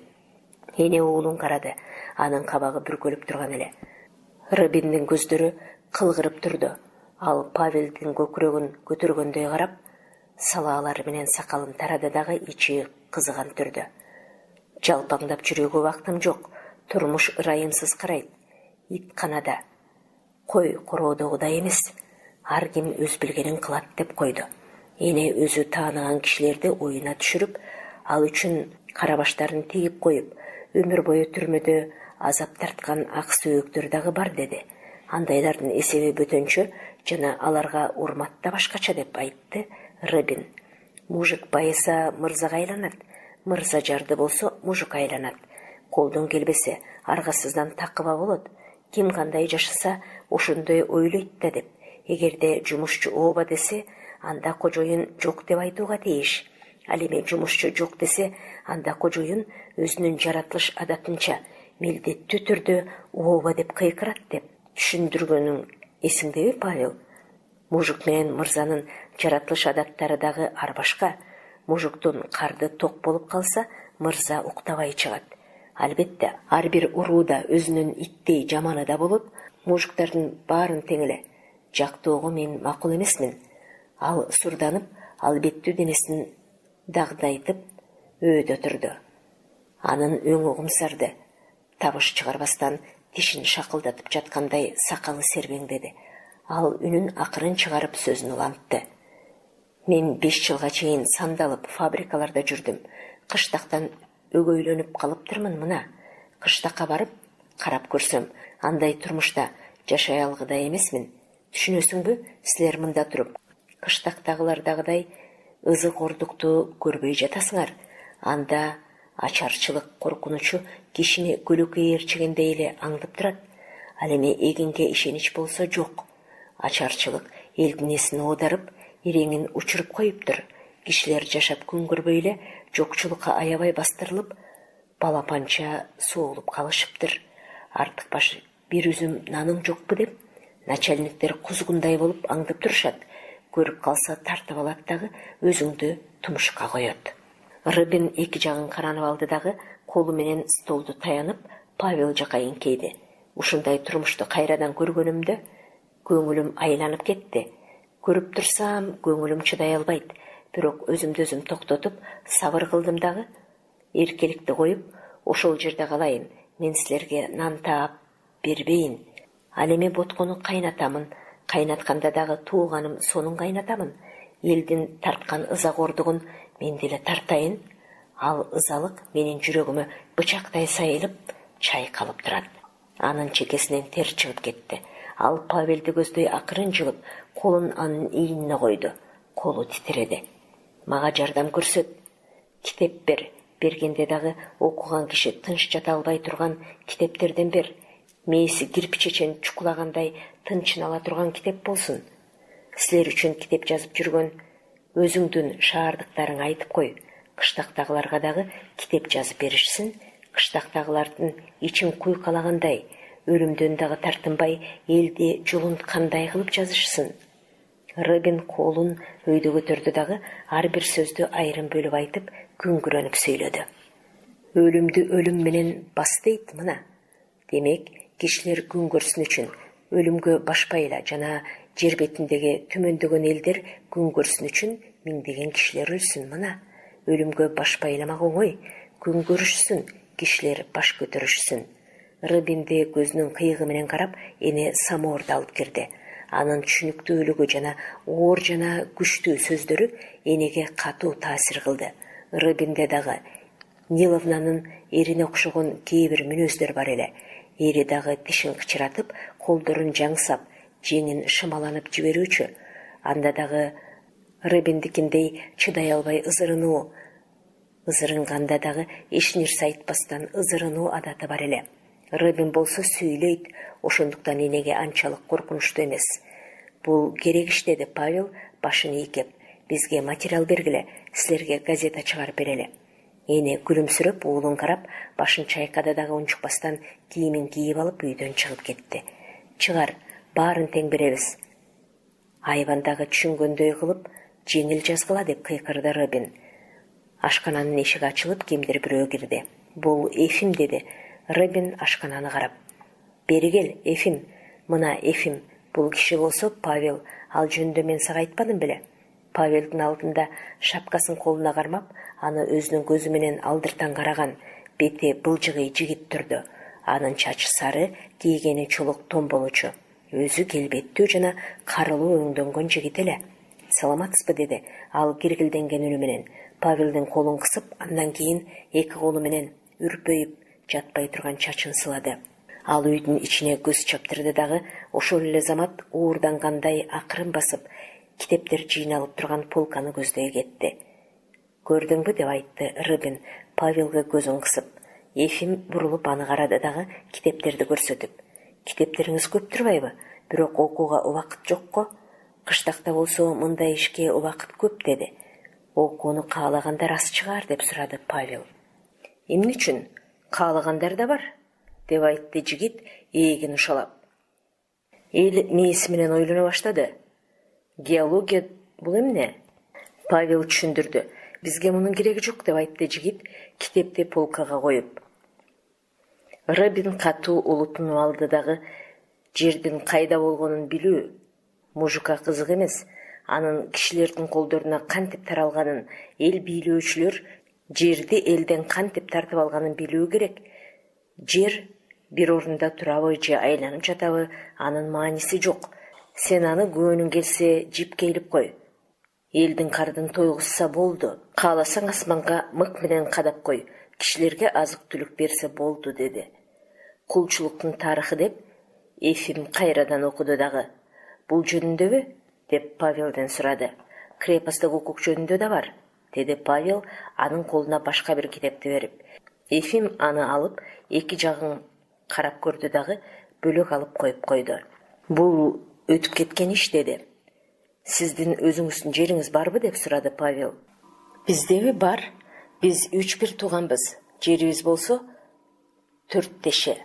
Эне уулун карады, анын кабагы бүркөлүп турган эле. Робиндин көздөрү кылгырып турду. Ал Павелдин көкүрөгүн көтөргөндөй карап, салаалары менен сакалын тарады дагы ичи кызыган түрдө. Жалпаңдап жүрүүгө убактым жок. Турмуш ырайымсыз карайт. Ит канада. Кой короодогудай эмес. Ар ким өз билгенин кылат деп койду. Эне өзү тааныган кишилерди оюна түшүрүп, ал үчүн карабаштарын тегип коюп, өмүр бою түрмөдө азап тарткан ак сөөктөр дагы бар деди. Андайлардын эсеби бөтөнчө жана аларга урмат да башкача деп айтты Робин. Мужик байыса мырзага айланат, мырза жарды болсо мужик айланат. Колдон келбесе аргасыздан такыба болот. Ким кандай жашаса ошондой ойлойт да деп. Эгерде жумушчу ооба десе, анда кожоюн жок деп айтууга тийиш. Ал эми жумушчу жок десе, анда кожоюн өзүнүн жаратылыш адатынча милдеттүү түрдө ооба деп кыйкырат деп түшүндүргөнүң эсиңдеби, Павел? Мужик менен мырзанын жаратылыш адаттары дагы ар башка. Мужиктун карды ток болуп калса, мырза уктабай чыгат. Албетте, ар бир урууда өзүнүн иттей жаманы да болот. Мужиктардын баарын тең эле жактоого мен макул эмесмин. Ал сурданып, албеттүү денесин дагдайтып өөдө турду. Анын өңү кумсарды. Табыш чыгарбастан тишин шакылдатып жаткандай сакалы сербеңдеди. Ал үнүн акырын чыгарып сөзүн улантты. Мен 5 жылга чейин сандалып фабрикаларда жүрдүм. Кыштактан өгөйлөнүп калыптырмын мына. Кыштакка барып карап көрсөм, андай турмушта жашай алгыдай эмесмин. Түшүнөсүңбү, силер мында туруп кыштактагылардагыдай ызык ордукту көрбөй жатасыңар. Анда ачарчылык коркунучу кишини көлөкөй ээрчигендей эле аңдып турат. Ал эми эгинге ишенич болсо жок. Ачарчылык элдин эсин оодарып, иреңин учуруп коюптур. Кишилер жашап күн көрбөй эле жокчулукка аябай бастырылып, балапанча соолуп калышыптыр. Артык баш бир үзүм наның жокпу деп начальниктер кузгундай болуп аңдып турушат. Көрүп калса тартып алат дагы өзүңдү тумушка коет. Робин эки жагын каранып алды дагы колу менен столду таянып Павел жака эңкейди. Ушундай турмушту кайрадан көргөнүмдө көңүлүм айланып кетти. Көрүп турсам көңүлүм чыдай албайт. Бирок өзүмдү өзүм токтотуп сабыр кылдым дагы. Эркеликти коюп, ошол жерде калайын. Мен силерге нан таап бербейин. Ал эми боткону кайнатамын. Кайнатканда дагы тууганым сонун кайнатамын. Элдин тарткан ызагордугун мен деле тартайын. Ал ызалык менин жүрөгүмө бычактай сайылып, чайкалып турат. Анын чекесинен тер чыгып кетти. Ал Павелди көздөй акырын жылып, колун анын ийине койду. Колу титиреди. Мага жардам көрсөт. Китеп бер. Бергенде дагы окуган киши тынч жата албай турган китептерден бер. Мээси кирпичечен чукулагандай тынчын ала турган китеп болсун. Силер үчүн китеп жазып жүргөн өзүңдүн шаардыктарың айтып кой. Кыштактагыларга дагы китеп жазып беришсин. Кыштактагылардын ичин куйкалагандай, өлүмдөн дагы тартынбай элди жолун кандай кылып жазышсын? Робин колун өйдө көтөрдү дагы ар бир сөздү айрым бөлүп айтып, күңгүрөнүп сүйлөдү. Өлүмдү өлүм менен бас дейт мына. Демек, кишилер күн көрсүн үчүн өлүмгө башпайла жана жер бетиндеги төмөндөгөн элдер күн көрсүн үчүн миңдеген кишилер өлсүн мына. Өлүмгө баш байламак оңой, күн көрүшсүн, кишилер баш көтөрүшсүн. Робинди көзүнүн кыйыгы менен карап, эне самоорду алып кирди. Анын түшүнүктүүлүгү жана оор жана күчтүү сөздөрү энеге катуу таасир кылды. Робинде дагы Ниловнанын эрине окшогон кээ бир мүнөздөр бар эле. Эри дагы тишин кычыратып, колдорун жаңсап, жеңин шымаланып жиберүүчү. Анда дагы Робиндикиндей чыдай албай ызырынуу, ызырынганда дагы эч нерсе айтпастан ызырынуу адаты бар эле. Робин болсо сүйлөйт, ошондуктан энеге анчалык коркунучтуу эмес. Бул керек иш, деди Павел башын ийкеп. Бизге материал бергиле, силерге газета чыгарып берели. Эне күлүмсүрөп уулун карап, башын чайкада дагы унчукпастан кийимин кийип алып үйдөн чыгып кетти. Чыгар, баарын тең беребиз. Айвандагы түшүнгөндөй кылып, жеңил жазгыла, деп кыйкырды Робин. Ашкананын эшиги ачылып, кимдир бирөө кирди. Бул Эфим, деди Робин ашкананы карап. Бери кел, Эфим. Мына Эфим, бул киши болсо Павел, ал жөнүндө мен сага айтпадым беле? Павелдин алдында шапкасын колуна кармап, аны өзүнүн көзү менен алдыртан караган, бети былжыгый жигит турду. Анын чачы сары, кийгени чулук томболучу. Өзү келбеттүү жана карылуу өңдөнгөн жигит эле. Саламатсызбы, деди ал киргилденген үнү менен. Павелдин колун кысып, андан кийин эки колу менен үрпөйүп жатпай турган чачын сылады. Ал үйдүн ичине көз чаптырды дагы, ошол эле замат уурдангандай акырын басып, китептер жыйналып турган полканы көздөй кетти. Көрдүңбү, деп айтты Робин Павелге көзүн кысып. Эфим бурулуп аны карады дагы, китептерди көрсөтүп. Китептериңиз көп турбайбы? Бирок окууга убакыт жокко. Кыштакта болсо мындай ишке убакыт көп, деди. Окууну каалагандар аз чыгар, деп сурады Павел. Эмне үчүн? Каалагандар да бар, деп айтты жигит ээлин ушалап. Эл мээси менен ойлоно баштады. Геология бул эмне? Павел түшүндүрдү. Бизге мунун кереги жок, деп айтты жигит, китепти полкага коюп. Робин катуу улутунуп алды дагы, жердин кайда болгонун билүү мужукка кызык эмес. Анын кишилердин колдоруна кантип таралганын, эл бийлөөчүлөр жерди элден кантип тартып алганын билүү керек. Жер бир орунда турабы же айланып жатабы, анын мааниси жок. Сен аны көөнүң келсе жипке илип кой. Элдин кардын тойгузса болду. Кааласаң асманга мык менен кадап кой. Кишилерге азык түлүк берсе болду, деди. Кулчулуктун тарыхы, деп Эфим кайрадан окуду дагы. Бул жөнүндөбү? Деп Павелден сурады. Крепосттук укук жөнүндө да бар, деди Павел анын колуна башка бир китепти берип. Эфим аны алып, эки жагын карап көрдү дагы, бөлөк алып коюп койду. Бул өтүп кеткен иш, деди. Сиздин өзүңүздүн жериңиз барбы, деп сурады Павел. Биздеби бар. Биз 3-1 тууганбыз. Жерибиз болсо 4 теше.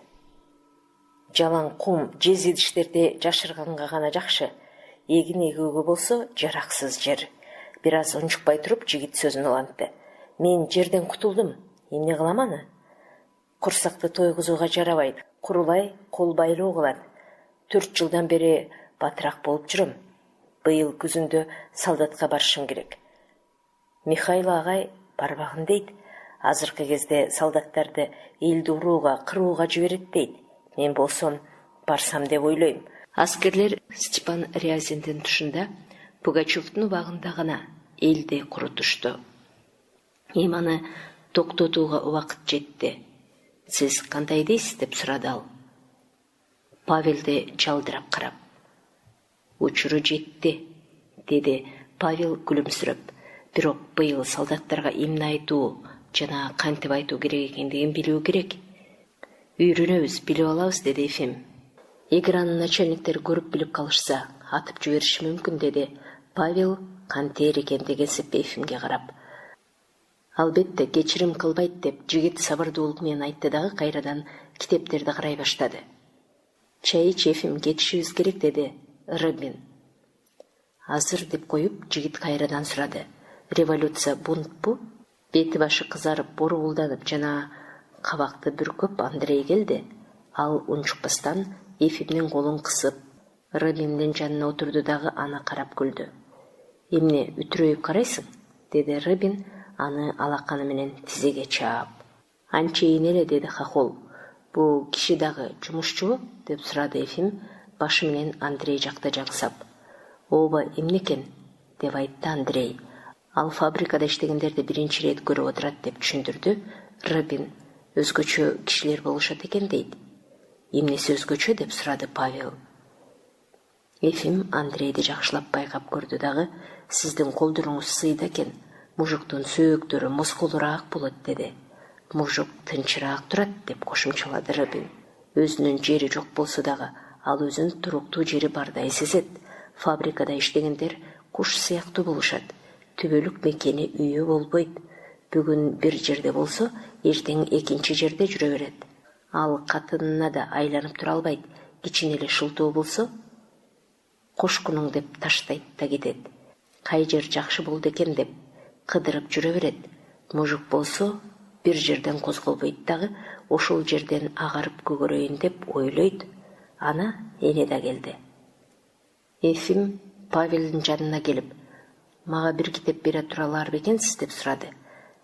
Жалаң кум, жез идиштерди жашырганга гана жакшы. Эгин эгүүгө болсо жараксыз жер. Бир аз унчукпай туруп жигит сөзүн улантты. Мен жерден кутулдум. Эмне кылам аны? Курсакты тойгузууга жарабайт. Курулай, кол байлоо кылат. 4 жылдан бери батыраак болуп жүрөм. Быйыл күзүндө солдатка барышым керек. Михаил агай барбагын дейт. Азыркы кезде солдаттарды элди урууга, кырууга жиберет дейт. Мен болсом барсам деп ойлойм. Аскерлер Степан Рязиндин тушунда Пугачевдун убагында гана элди курутушту. Эми аны токтотууга убакыт жетти. Сиз кандай дейсиз, деп сурады ал. Павелди жалдырап карап. Учуру жетти, деди Павел күлүмсүрөп. Бирок быйыл солдаттарга эмне айтуу жана кантип айтуу керек экендигин билүү керек. Үйрөнөбүз, билип алабыз, деди Эфим. Эгер анын начальниктери көрүп билип калышса, атып жибериши мүмкүн, деди Павел кантер экенди кесип Эфимге карап. Албетте кечирим кылбайт деп жигит сабырдуулук менен айтты дагы кайрадан китептерди карай баштады. Чай ич Эфим, кетишибиз керек, деди Робин. Азыр деп коюп жигит кайрадан сурады. Революция бунтпу? Бети башы кызарып, борулданып жана кабакты бүркөп Андрей келди. Ал унчукпастан Эфимдин колун кысып, Робиндин жанына отурду дагы аны карап күлдү. Эмне үтүрөйүп карайсың? Деди Робин аны алаканы менен тизеге чаап. Анчейин эле, деди Хохол. Бул киши дагы жумушчубу? Деп сурады Эфим башы менен Андрей жакта жаңсап. Ооба, эмне экен? Деп айтты Андрей. Ал фабрикада иштегендерди биринчи ирет көрүп отурат деп түшүндүрдү Робин. Өзгөчө кишилер болушат экен дейт. Эмнеси өзгөчө? Деп сурады Павел. Эфим Андрейди жакшылап байкап көрдү дагы. Сиздин колдуруңуз сыйда экен. Мужуктун сөөктөрү москулураак болот, деди. Мужук тынчыраак турат, деп кошумчалады Робин. Өзүнүн жери жок болсо дагы ал өзүнүн туруктуу жери бардай сезет. Фабрикада иштегендер куш сыяктуу болушат. Түбөлүк мекени үйү болбойт. Бүгүн бир жерде болсо, эртең экинчи жерде жүрө берет. Ал катынына да айланып тура албайт. Кичине эле шылтоо болсо, кошкунуң деп таштайт да кетет. Кай жер жакшы болду экен деп кыдырып жүрө берет. Мужук болсо, бир жерден козголбойт дагы, ошол жерден агарып көгөрөйүн деп ойлойт. Ана эне да келди. Эфим Павелдин жанына келип, мага бир китеп бере туралар бекенсиз, деп сурады.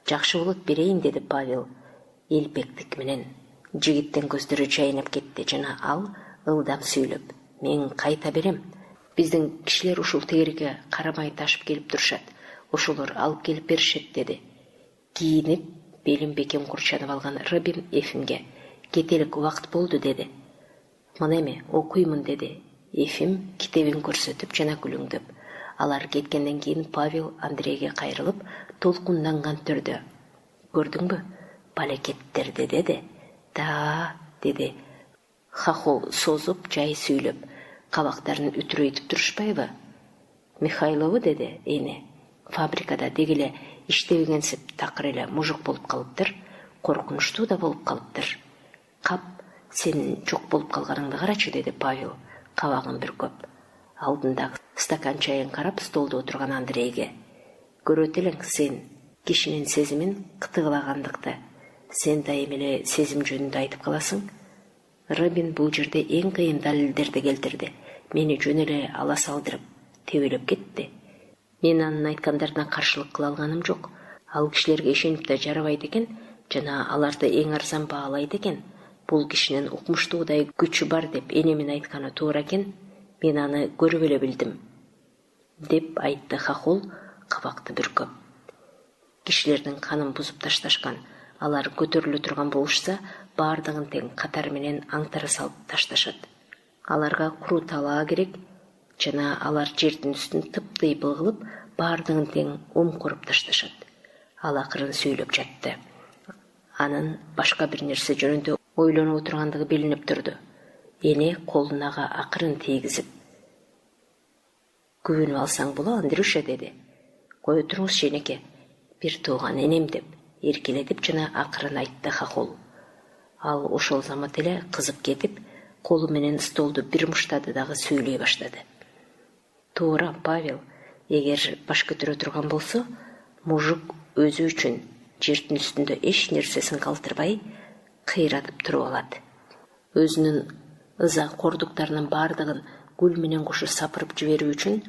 Жакшы болот, берейин, деди Павел элпектик менен. Жигиттин көздөрү жайнап кетти жана ал ылдам сүйлөп, мен кайта берем. Биздин кишилер ушул тегерге карамай ташып келип турушат. Ошолор алып келип беришет, деди. Кийинип, белин бекем курчанып алган Робин Эфимге. Кетелик, убакыт болду, деди. Мына эме окуймун, деди Эфим китебин көрсөтүп жана күлүңдөп. Алар кеткенден кийин Павел Андрейге кайрылып, толкунданган түрдө. Көрдүңбү? Балекеттерди, деди. Да, деди Хохол созуп, жай сүйлөп. Кабактарын үтүрөйтүп турушпайбы? Михайлову, деди эне. Фабрикада дегеле иштебегенсип такыр эле мужук болуп калыптыр. Коркунучтуу да болуп калыптыр. Кап, сен жок болуп калганыңды карачы, деди Павел кабагын бүркөп. Алдындагы стакан чайын карап столдо отурган Андрейге. Көрөт элең сен кишинин сезимин кытыгылагандыкты. Сен дайым эле сезим жөнүндө айтып каласың. Робин бул жерде эң кыйын далилдерди келтирди. Мени жөн эле ала салдырып, тебелеп кетти. Мен анын айткандарына каршылык кыла алганым жок. Ал кишилерге ишенип да жарабайт экен, жана аларды эң арзан баалайт экен. Бул кишинин укмуштуудай күчү бар деп энемин айтканы туура экен. Мен аны көрүп эле билдим, деп айтты Хохол кабакты бүркөп. Кишилердин канын бузуп ташташкан. Алар көтөрүлө турган болушса, баардыгын тең катары менен аңтара салып ташташат. Аларга куру талаа керек, жана алар жердин үстүн тыптыйпыл кылып, баардыгын тең омкоруп ташташат. Ал акырын сүйлөп жатты. Анын башка бир нерсе жөнүндө ойлонуп отургандыгы билинип турду. Эне колунага акырын тийгизип, күбүнүп алсаң боло, Андрюша, деди. Кое туруңуз, Шенеке, бир тууган энем, деп эркелетип жана акырын айтты Хохол. Ал ошол замат эле кызып кетип, колу менен столду бир муштады дагы сүйлөй баштады. Туура, Павел, эгер баш көтөрө турган болсо, мужук өзү үчүн жердин үстүндө эч нерсесин калтырбай кыйратып туруп алат. Өзүнүн ыза кордуктарынын баардыгын гүл менен кошо сапырып жиберүү үчүн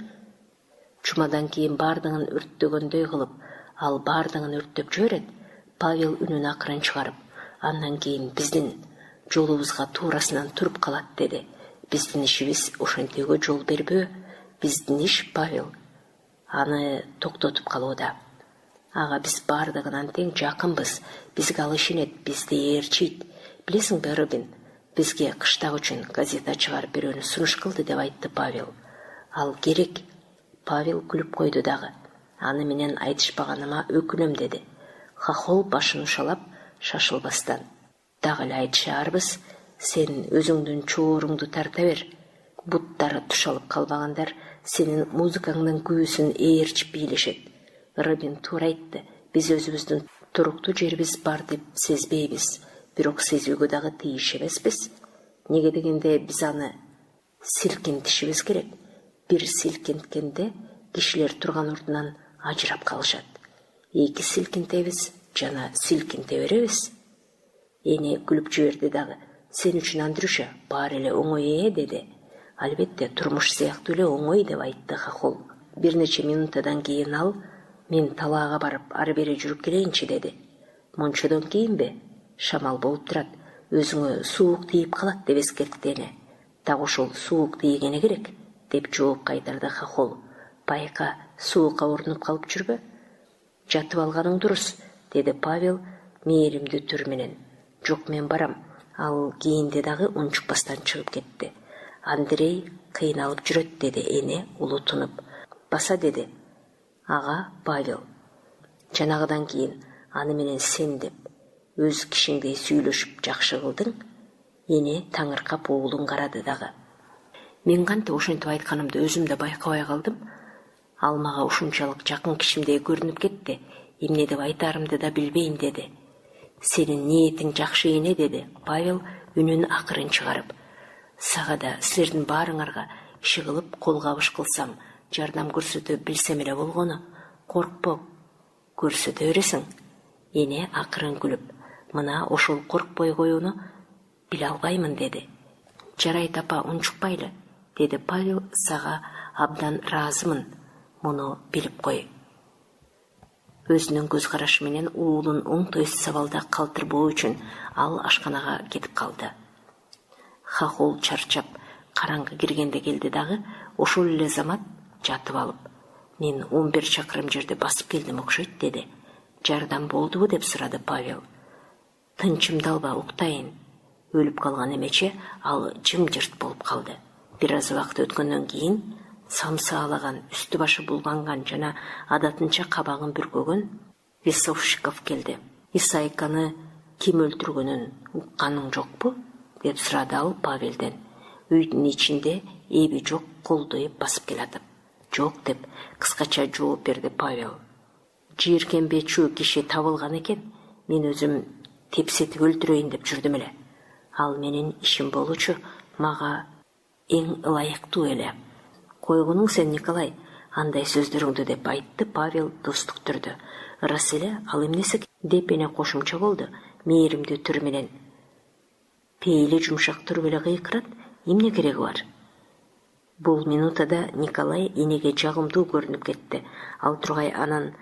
жумадан кийин баардыгын өрттөгөндөй кылып, ал баардыгын өрттөп жиберет. Павел үнүн акырын чыгарып, андан кийин биздин жолубузга туурасынан туруп калат, деди. Биздин ишибиз ошентүүгө жол бербөө. Биздин иш, Павел, аны токтотуп калууда. Ага биз баардыгынан тең жакынбыз. Бизге ал ишенет, бизди ээрчийт. Билесиңби, Робин, бизге кыштак үчүн газета чыгарып берүүнү сунуш кылды, деп айтты Павел. Ал керек. Павел күлүп койду дагы. Аны менен айтышпаганыма өкүнөм, деди. Хохол башын ушалап, шашылбастан. Дагы эле айтышаарбыз, сен өзүңдүн чооруңду тарта бер. Буттары тушалып калбагандар сенин музыкаңдын күүсүн ээрчип бийлешет. Робин туура айтты. Биз өзүбүздүн туруктуу жерибиз бар деп сезбейбиз, бирок сезүүгө дагы тийиш эмеспиз. Неге дегенде биз аны силкинтишибиз керек. Бир силкинткенде кишилер турган ордунан ажырап калышат. Эки силкинтебиз жана силкинте беребиз. Эне күлүп жиберди дагы. Сен үчүн Андрюша баары эле оңой деди. Албетте, турмуш сыяктуу эле оңой деп айтты Хохол. Бир нече минутадан кийин ал: мен талаага барып, ары бери жүрүп келейинчи деди. Мончодон кийинби? Шамал болуп турат, өзүңө суук тийип калат деп эскертти эне. Так ошол суук тийгени керек деп жооп кайтарды Хохол. Байка, суукка урунуп калып жүрбө. Жатып алганың дурус, деди Павел мээримдүү түр менен. Жок, мен барам. Ал кийинди дагы унчукпастан чыгып кетти. Андрей кыйналып жүрөт, деди эне улутунуп. Баса, деди ага Павел. Жанагыдан кийин аны менен сен деп өз кишиңдей сүйлөшүп жакшы кылдың. Эне таңыркап уулун карады дагы. Мен кантип ошентип айтканымды өзүм да байкабай калдым. Ал мага ушунчалык жакын кишимдей көрүнүп кетти. Эмне деп айтарымды да билбейм, деди. Сенин ниетиң жакшы эне, деди Павел үнүн акырын чыгарып. Сага да, силердин баарыңарга иши кылып кол кабыш кылсам, жардам көрсөтө билсем эле болгону. Коркпо, көрсөтө бересиң. Эне акырын күлүп, мына ошол коркпой коюуну биле албаймын, деди. Жарайт апа, унчукпайлы, деди Павел. Сага абдан ыраазымын, муну билип кой. Өзүнүн көз карашы менен уулун оңтой сабалда калтырбоо үчүн ал ашканага кетип калды. Хохол чарчап караңгы киргенде келди дагы ошол эле замат жатып алып: мен 11 чакырым жерде басып келдим окшойт, деди. Жардам болдубу деп сурады Павел. Тынчымды алба, уктайын. Өлүп калган эмече ал жымжырт болуп калды. Бир аз убакыт өткөндөн кийин самсаалаган, үстү башы булганган жана адатынча кабагын бүркөгөн Весовщиков келди. Исайканы ким өлтүргөнүн укканың жокпу? Деп сурады ал Павелден. Үйдүн ичинде эби жок колдойуп басып келатып. Жок, деп кыскача жооп берди Павел. Жийиркенбечүү киши табылган экен. Мен өзүм тепсетип өлтүрөйүн деп жүрдүм эле. Ал менин ишим болчу, мага эң ылайыктуу эле. Койгонуң сен, Николай, андай сөздөрүңдү, деп айтты Павел достук түрдө. Ырас эле, ал эмнеси, деп эне кошумча болду мээримдүү түр менен. Пейили жумшак туруп эле кыйкырат, эмне кереги бар? Бул минутада Николай энеге жагымдуу көрүнүп кетти. Ал тургай анан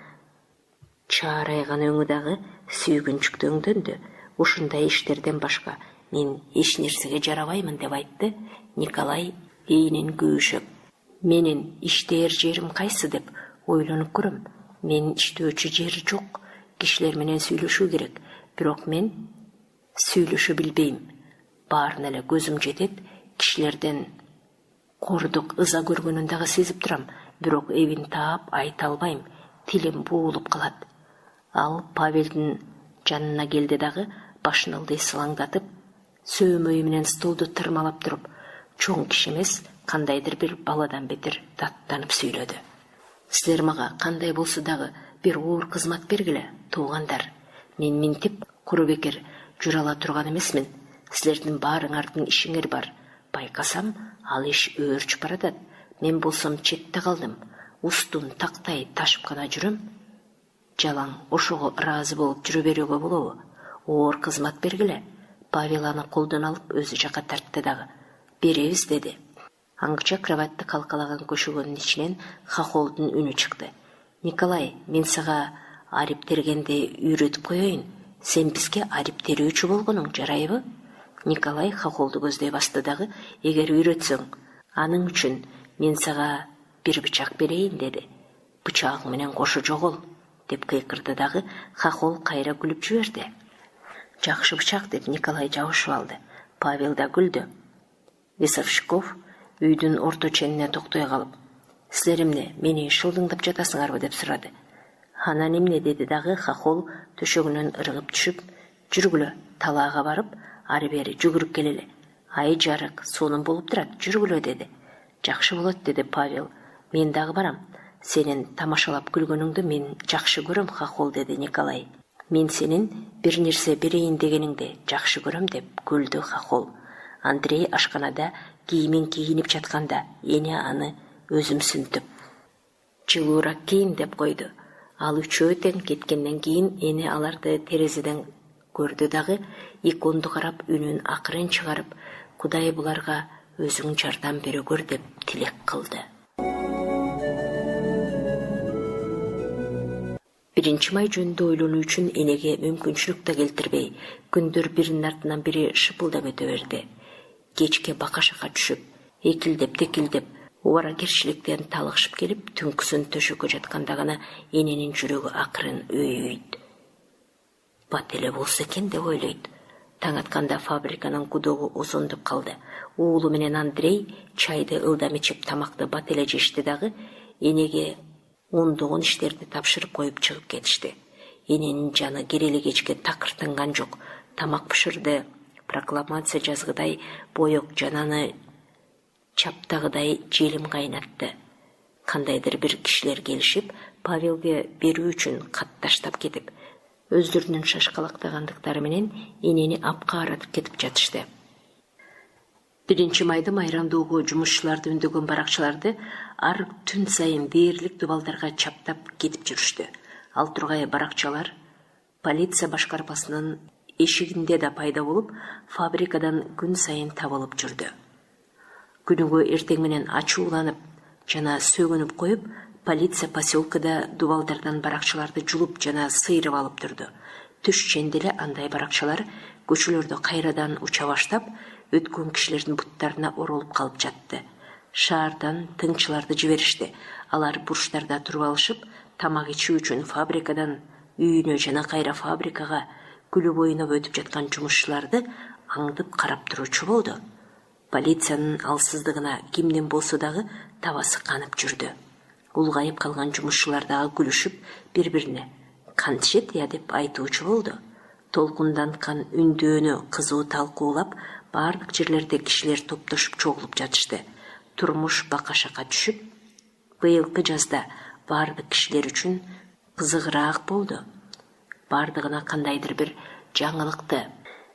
чаарайган өңү дагы сүйгүнчүктүү өңдөндү. Ушундай иштерден башка мен эч нерсеге жарабаймын, деп айтты Николай эйнин күүшөп. Менин иштээр жерим кайсы деп ойлонуп көрөм. Мен иштөөчү жери жок. Кишилер менен сүйлөшүү керек. Бирок мен сүйлөшө билбейм. Баарына эле көзүм жетет. Кишилерден кордук, ыза көргөнүн дагы сезип турам. Бирок эбин таап айта албайм. Тилим буулуп калат. Ал Павелдин жанына келди дагы башын ылдый сылаңдатып, сөөмөйү менен столду тырмалап туруп, чоң киши эмес, кандайдыр бир баладан бетер даттанып сүйлөдү. Силер мага кандай болсо дагы бир оор кызмат бергиле, туугандар. Мен минтип куру бекер жүрө ала турган эмесмин. Силердин баарыңардын ишиңер бар. Байкасам, ал иш өөрчүп баратат. Мен болсом четте калдым. Устун тактай ташып гана жүрөм. Жалаң ошого ыраазы болуп жүрө берүүгө болобу? Оор кызмат бергиле. Павел аны колдон алып өзү жака тартты дагы. Беребиз, деди. Аңча кроватты калкалаган көшөгөнүн ичинен Хохолдун үнү чыкты. Николай, мен сага арип тергенди үйрөтүп коеюн. Сен бизге арип терүүчү болгонуң жарайбы? Николай Хохолду көздөй басты дагы. Эгер үйрөтсөң, аның үчүн мен сага бир бычак берейин, деди. Бычагың менен кошо жогол, деп кыйкырды дагы. Хохол кайра күлүп жиберди. Жакшы бычак, деп Николай жабышып алды. Павел да күлдү. Весовщиков үйдүн орто ченине токтой калып: силер эмне, мени шылдыңдап жатасыңарбы, деп сурады. Анан эмне, деди дагы Хохол төшөгүнөн ыргып түшүп. Жүргүлө, талаага барып, ары бери жүгүрүп келели. Ай жарык, сонун болуп турат, жүргүлө, деди. Жакшы болот, деди Павел. Мен дагы барам. Сенин тамашалап күлгөнүңдү мен жакшы көрөм, Хохол, деди Николай. Мен сенин бир нерсе берейин дегениңди жакшы көрөм, деп күлдү Хохол. Андрей ашканада кийимин кийинип жатканда эне аны өзүмсүнтүп жылуураак кийин деп койду. Ал үчөө тең кеткенден кийин эне аларды терезеден көрдү дагы, иконду карап үнүн акырын чыгарып, Кудай буларга өзүң жардам берөгөр деп тилек кылды. 1 май жөнүндө ойлонуу үчүн энеге мүмкүнчүлүк да келтирбей, күндөр биринин артынан бири шыпылдап өтө берди. Кечке бака-шака түшүп, экилдеп, убаракерчиликтен талыгышып келип, түнкүсүн төшөккө жатканда гана эненин жүрөгү акырын өйүйт. Бат эле болсо экен деп ойлойт. Таң атканда фабриканын гудогу озондоп калды. Уулу менен Андрей чайды ылдам ичип, тамакты бат эле жешти дагы, энеге ондогон иштерди тапшырып коюп чыгып кетишти. Эненин жаны керели кечке такыртынган жок. Тамак бышырды, прокламация жазгыдай боек жананы чаптагыдай желим кайнатты. Кандайдыр бир кишилер келишип, Павелге берүү үчүн кат таштап кетип, өздөрүнүн шашкалактагандыктары менен энени апкааратып кетип жатышты. 1 майда майрамдоого жумушчуларды үндөгөн баракчаларды ар түн сайын дээрлик дубалдарга чаптап кетип жүрүштү. Ал тургай баракчалар полиция башкармасынын эшигинде да пайда болуп, фабрикадан күн сайын табылып жүрдү. Күнүгө эртең менен ачууланып жана сөгүнүп коюп, полиция поселкада дубалдардан баракчаларды жулуп жана сыйрып алып турду. Түш ченделе андай баракчалар көчөлөрдө кайрадан уча баштап, өткөн кишилердин буттарына оролуп калып жатты. Шаардан тыңчыларды жиберишти. Алар бурчтарда туруп алышып, тамак ичүү үчүн фабрикадан үйүнө жана кайра фабрикага күлүп ойноп өтүп жаткан жумушчуларды аңдып карап туруучу болду. Полициянын алсыздыгына кимдин болсо дагы табасы канып жүрдү. Улгайып калган жумушчулар дагы күлүшүп, бири-бирине кантишет я деп айтуучу болду. Толкунданткан үндөөнү кызуу талкуулап, бардык жерлерде кишилер топтошуп чогулуп жатышты. Турмуш бака-шака түшүп, быйылкы жазда бардык кишилер үчүн кызыгыраак болду. Бардыгына кандайдыр бир жаңылыкты.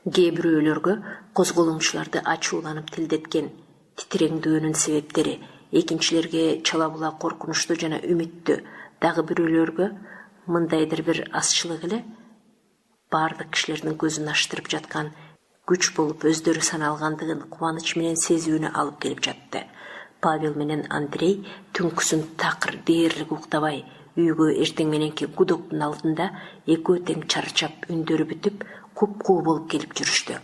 Кээ бирөөлөргө козголоңчуларды ачууланып тилдеткен титиреңдөөнүн себептери, экинчилерге чала була коркунучтуу жана үмүттүү, дагы бирөөлөргө мындайдыр бир азчылык эле бардык кишилердин көзүн аштырып жаткан күч болуп өздөрү саналгандыгын кубаныч менен сезүүнү алып келип жатты. Павел менен Андрей түнкүсүн такыр дээрлик уктабай, үйгө эртең мененки гудоктун алдында экөө тең чарчап, үндөрү бүтүп, куп-куу болуп келип жүрүштү.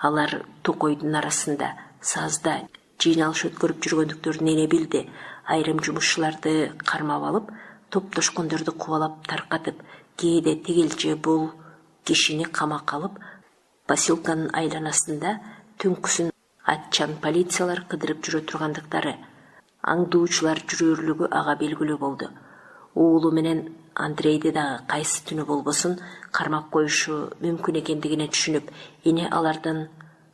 Алар токойдун арасында, сазда жыйналыш өткөрүп жүргөндүктөрүн эне билди. Айрым жумушчуларды кармап алып, топтошкондорду кубалап таркатып, кээде тигил же бул кишини камакка алып, поселканын айланасында түнкүсүн атчан полициялар кыдырып жүрө тургандыктары, аңдуучулар жүрөрлүгү ага белгилүү болду. Уулу менен Андрейди дагы кайсы түнү болбосун кармап коюшу мүмкүн экендигине түшүнүп, эне алардын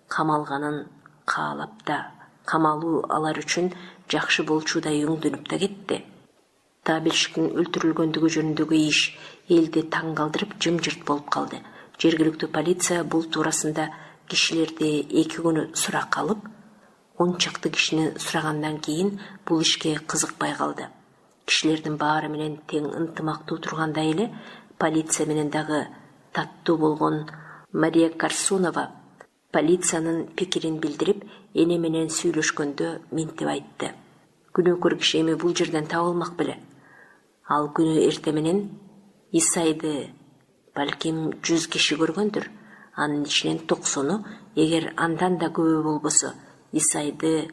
камалганын каалап да, камалуу алар үчүн жакшы болчудай өңдөнүп да кетти. Табельшиктин өлтүрүлгөндүгү жөнүндөгү иш элди таң калтырып жымжырт болуп калды. Жергиликтүү полиция бул туурасында кишилерди 2 күнү суракка алып, 10 чакты кишини сурагандан кийин бул ишке кызыкпай калды. Кишилердин баары менен тең ынтымактуу тургандай эле, полиция менен дагы таттуу болгон Мария Карсунова полициянын пикирин билдирип, эне менен сүйлөшкөндө минтип айтты. Күнөөкөр киши эми бул жерден табылмак беле? Ал күнү эрте менен Исайды балким 100 киши көргөндүр. Анын ичинен 90-у, эгер андан да көбү болбосо, Исайды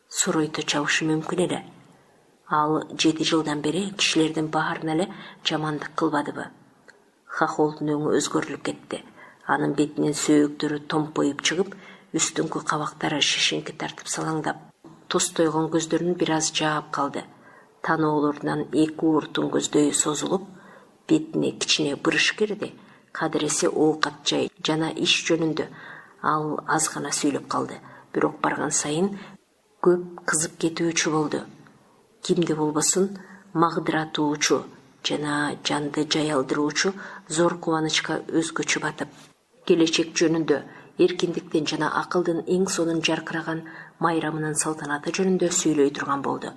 суройто чабышы мүмкүн эле. Ал 7 жылдан бери кишилердин баарына эле жамандык кылбадыбы? Хохолдун өңү өзгөрүлүп кетти. Анын бетинен сөөктөрү томпоюп чыгып, үстүңкү кабактары шишинки тартып салаңдап, тостойгон көздөрүн бир аз жаап калды. Таноолорунан 2 уртун көздөйү созулуп, бетине кичине бырыш кирди. Кадыресе оокат жай жана иш жөнүндө ал аз гана сүйлөп калды. Бирок барган сайын көп кызып кетүүчү болду. кимди болбосун магдыратуучу жана жанды жаялдыруучу зор кубанычка өзгөчө батып, келечек жөнүндө, эркиндиктин жана акылдын эң сонун жаркыраган майрамынын салтанаты жөнүндө сүйлөй турган болду.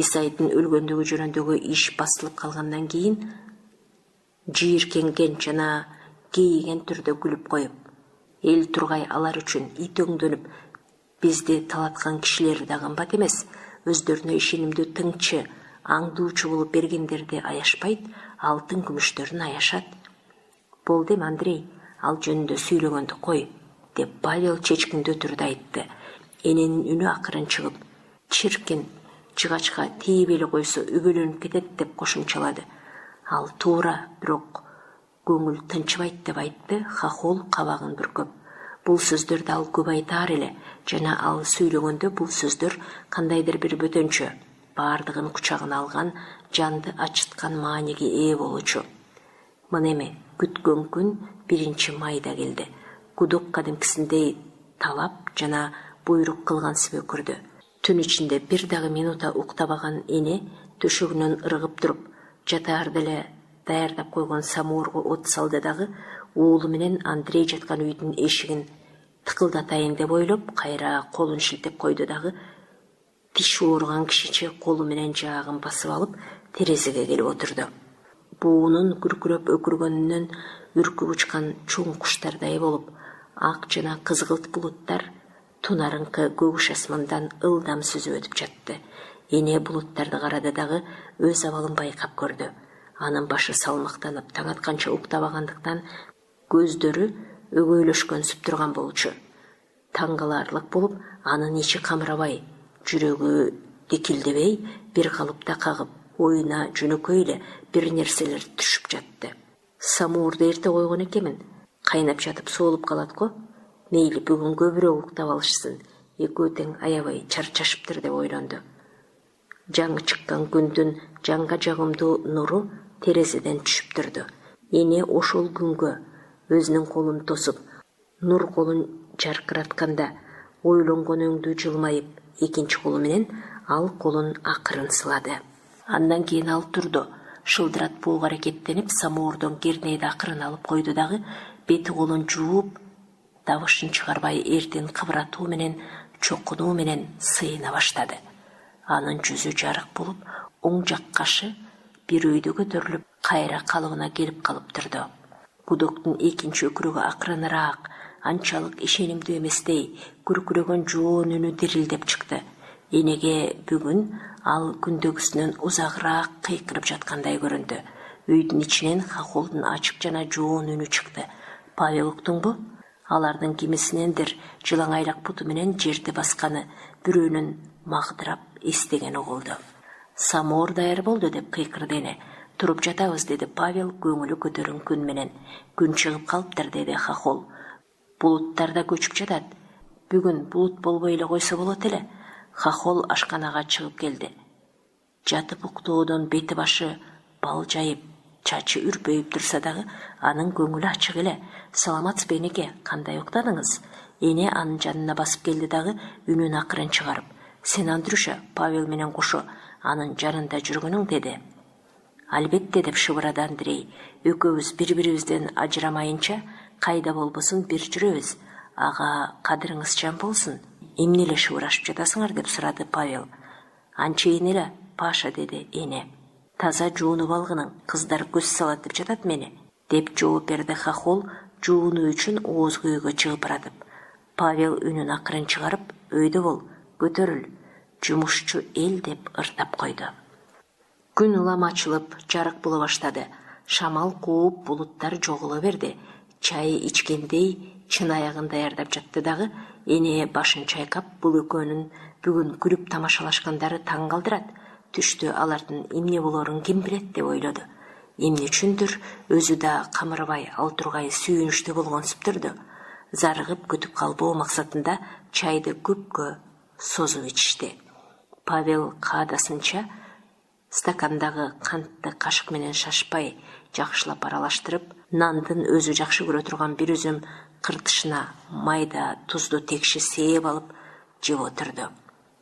Исайдын өлгөндүгү жөнүндөгү иш басылып калгандан кийин жийиркенген жана кейиген түрдө күлүп коюп, эл тургай алар үчүн ит өңдөнүп, бизди талаткан кишилери да кымбат эмес, өздөрүнө ишенимдүү тыңчы, аңдуучу болуп бергендерди аяшпайт, алтын күмүштөрүн аяшат. Болду эми, Андрей, ал жөнүндө сүйлөгөндү кой, деп Павел чечкиндүү түрдө айтты. Эненин үнү акырын чыгып, чиркин, жыгачка тийип эле койсо үбөлөнүп кетет деп кошумчалады. Ал туура, бирок көңүл тынчыбайт деп айтты Хохол кабагын бүркөп. Бул сөздөрдү ал көп айтаар эле, жана ал сүйлөгөндө бул сөздөр кандайдыр бир бөтөнчө, баардыгын кучагына алган, жанды ачыткан мааниге ээ болчу. Мына эми күткөн күн 1 майда келди. Гудок кадимкисиндей талап жана буйрук кылган күрдү. Түн ичинде бир дагы минута уктабаган эне төшөгүнөн ыргып туруп, жатаарда эле даярдап койгон самуурга от салды дагы, уулу менен Андрей жаткан үйдүн эшигин тыкылдатайын деп ойлоп, кайра колун шилтеп койду дагы, тиши ооруган кишиче колу менен жаагын басып алып, терезеге келип отурду. Буунун күркүрөп өкүргөнүнөн үркүп учкан чоң куштардай болуп, ак жана кызгылт булуттар тунарыңкы көгүш асмандан ылдам сүзүп өтүп жатты. Эне булуттарды карады дагы өз абалын байкап көрдү. Анын башы салмактанып, таң атканча уктабагандыктан көздөрү өгөйлөшкөнсүп турган болчу. Таң каларлык болуп, анын ичи камырабай, жүрөгү дикилдебей, бир калыпта кагып, оюна жөнөкөй эле бир нерселер түшүп жатты. Самуурду эрте койгон экенмин, кайнап жатып соолуп калат го. Мейли бүгүн көбүрөөк уктап алышсын, экөө тең аябай чарчашыптыр деп ойлонду. Жаңы чыккан күндүн жаңга жагымдуу нуру терезеден түшүп турду. Эне ошол күнгө өзүнүн колун тосуп, нур колун жаркыратканда, ойлонгон өңдүү жылмайып, экинчи колу менен ал колун акырын сылады. Андан кийин ал турду, шылдыратпоого аракеттенип, самуурдон кернейди акырын алып койду дагы, бети колун жууп, табышын чыгарбай эрдин кыбыратуу менен, чокунуу менен сыйына баштады. Анын жүзү жарык болуп, оң жак кашы бир өйдө көтөрүлүп, кайра калыбына келип калып турду. Гудоктун экинчи өкүрөгү акырыныраак, анчалык ишенимдүү эместей, күркүрөгөн жоон үнү дирилдеп чыкты. Энеге бүгүн ал күндөгүсүнөн узагыраак кыйкырып жаткандай көрүндү. Үйдүн ичинен Хохолдун ачык жана жоон үнү чыкты. Павел, уктуңбу? Алардын кимисинендир жылаңайлак буту менен жерди басканы, бирөөнүн магдырап эстеген угулду. Самур даяр болду деп кыйкырды эне. Туруп жатабыз, деди Павел көңүлү көтөрүн күн менен. Күн чыгып калыптыр, деди Хохол. Булуттар да көчүп жатат. Бүгүн булут болбой эле койсо болот эле. Хохол ашканага чыгып келди. Жатып уктоодон бети башы балжайып, чачы үрпөйүп турса дагы, анын көңүлү ачык эле. Саламатсызбы энеке, кандай уктадыңыз? Эне анын жанына басып келди дагы, үнүн акырын чыгарып. Сен, Андрюша, Павел менен кошо анын жанында жүргөнүң, деди. Албетте, деп шыбырады Андрей. Экөөбүз бири-бирибизден ажырамайынча, кайда болбосун бир жүрөбүз. Ага кадырыңыз жан болсун. Эмне эле шыбырашып жатасыңар, деп сурады Павел. Анчейин эле, Паша, деди эне. Таза жуунуп алгының, кыздар көз салат деп жатат мени, деп жооп берди Хохол, жуунуу үчүн ооз күйгө чыгып баратып. Павел үнүн акырын чыгарып, өйдө бол, көтөрүл, жумушчу эл, деп ыртап койду. Күн улам ачылып, жарык боло баштады. Шамал кууп, булуттар жоголо берди. Чай ичкендей, чын аягын даярдап жатты дагы, эне башын чайкап, бул экөөнүн бүгүн күлүп тамашалашкандары таң калтырат. Түштө алардын эмне болорун ким билет, деп ойлоду. Эмне үчүндүр өзү да камырбай, ал тургай сүйүнүчтүү болгонсуп турду. Зарыгып күтүп калбоо максатында чайды көпкө созуп ичишти. Павел каадасынча стакандагы кантты кашык менен шашпай, жакшылап аралаштырып, нандын өзү жакшы көрө турган бир үзүм кыртышына майда тузду текши сээп алып жеп отурду.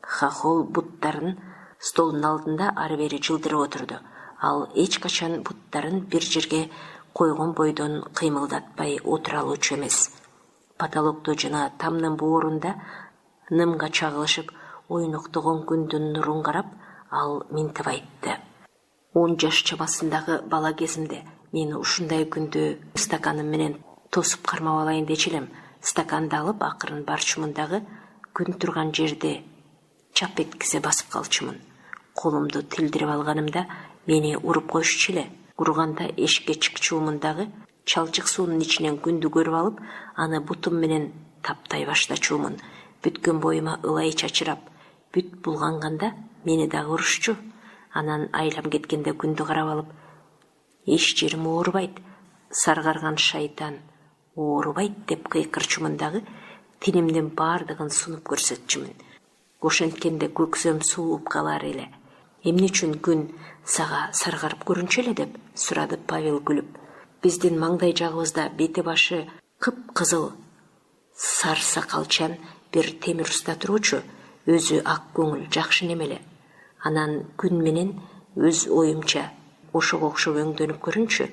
Хохол буттарын Столдун алдында ары бери жылдырып отурду. Ал эч качан буттарын бир жерге койгон бойдон кыймылдатпай отура алуучу эмес. Потолокто жана тамдын боорунда нымга чагылышып ойноктогон күндүн нурун карап, ал мынтип айтты. 10 жаш чамасындагы бала кезимде мени ушундай күндү стаканым менен тосуп кармап алайын дечи элем. Стаканды алып, акырын барчумундагы күн турган жерди чап эткизе басып калчумун. Колумду тилдирип алганымда мени уруп коюшчу эле. Урганда эшикке чыкчуумундагы чалчык суунун ичинен күндү көрүп алып, аны бутум менен таптай баштачумун. Бүткөн боюма ылай чачырап, бүт булганганда мени дагы урушчу. Анан айлам кеткенде күндү карап алып, эч жерим оорубайт, саргарган шайтан оорубайт деп кыйкырчумундагы тилимдин баардыгын сунуп көрсөтчүмүн. Ошенткенде көксөм сууп калар эле. Эмне үчүн күн сага саргарып көрүнчү эле деп сурады Павел күлүп. Биздин маңдай жагыбызда бети башы кып-кызыл сар сакалчан бир темир уста туруучу, өзү ак көңүл, жакшы немеле. Анан күн менен өз оюмча ошого окшоп өңдөнүп көрүнчү.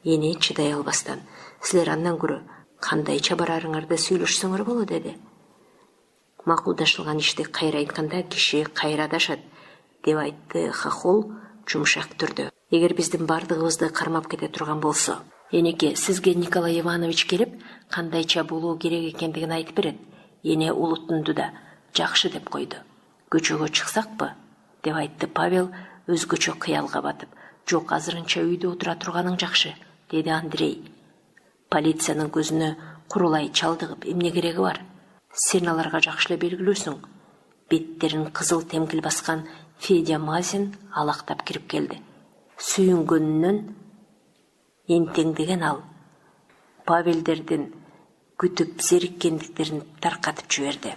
Эне чыдай албастан, силер андан көрө кандайча барарыңарды сүйлөшсөңөр боло деди. Макулдашылган ишти кайра айтканда киши кайра адашат, деп айтты Хохол жумшак түрдө. Эгер биздин бардыгыбызды кармап кете турган болсо, энеке, сизге Николай Иванович келип, кандайча болуу керек экендигин айтып берет. Эне улутунду да жакшы деп койду. Көчөгө чыксакпы? Деп айтты Павел өзгөчө кыялга батып. Жок, азырынча үйдө отура турганың жакшы, деди Андрей. Полициянын көзүнө курулай чалдыгып, эмне кереги бар? Сен аларга жакшы эле белгилүүсүң. Беттерин кызыл темкил баскан Федя Мазин алактап кирип келди. Сүйүнгөнүнөн энтеңдеген ал Павелдердин күтүп зериккендиктерин таркатып жиберди.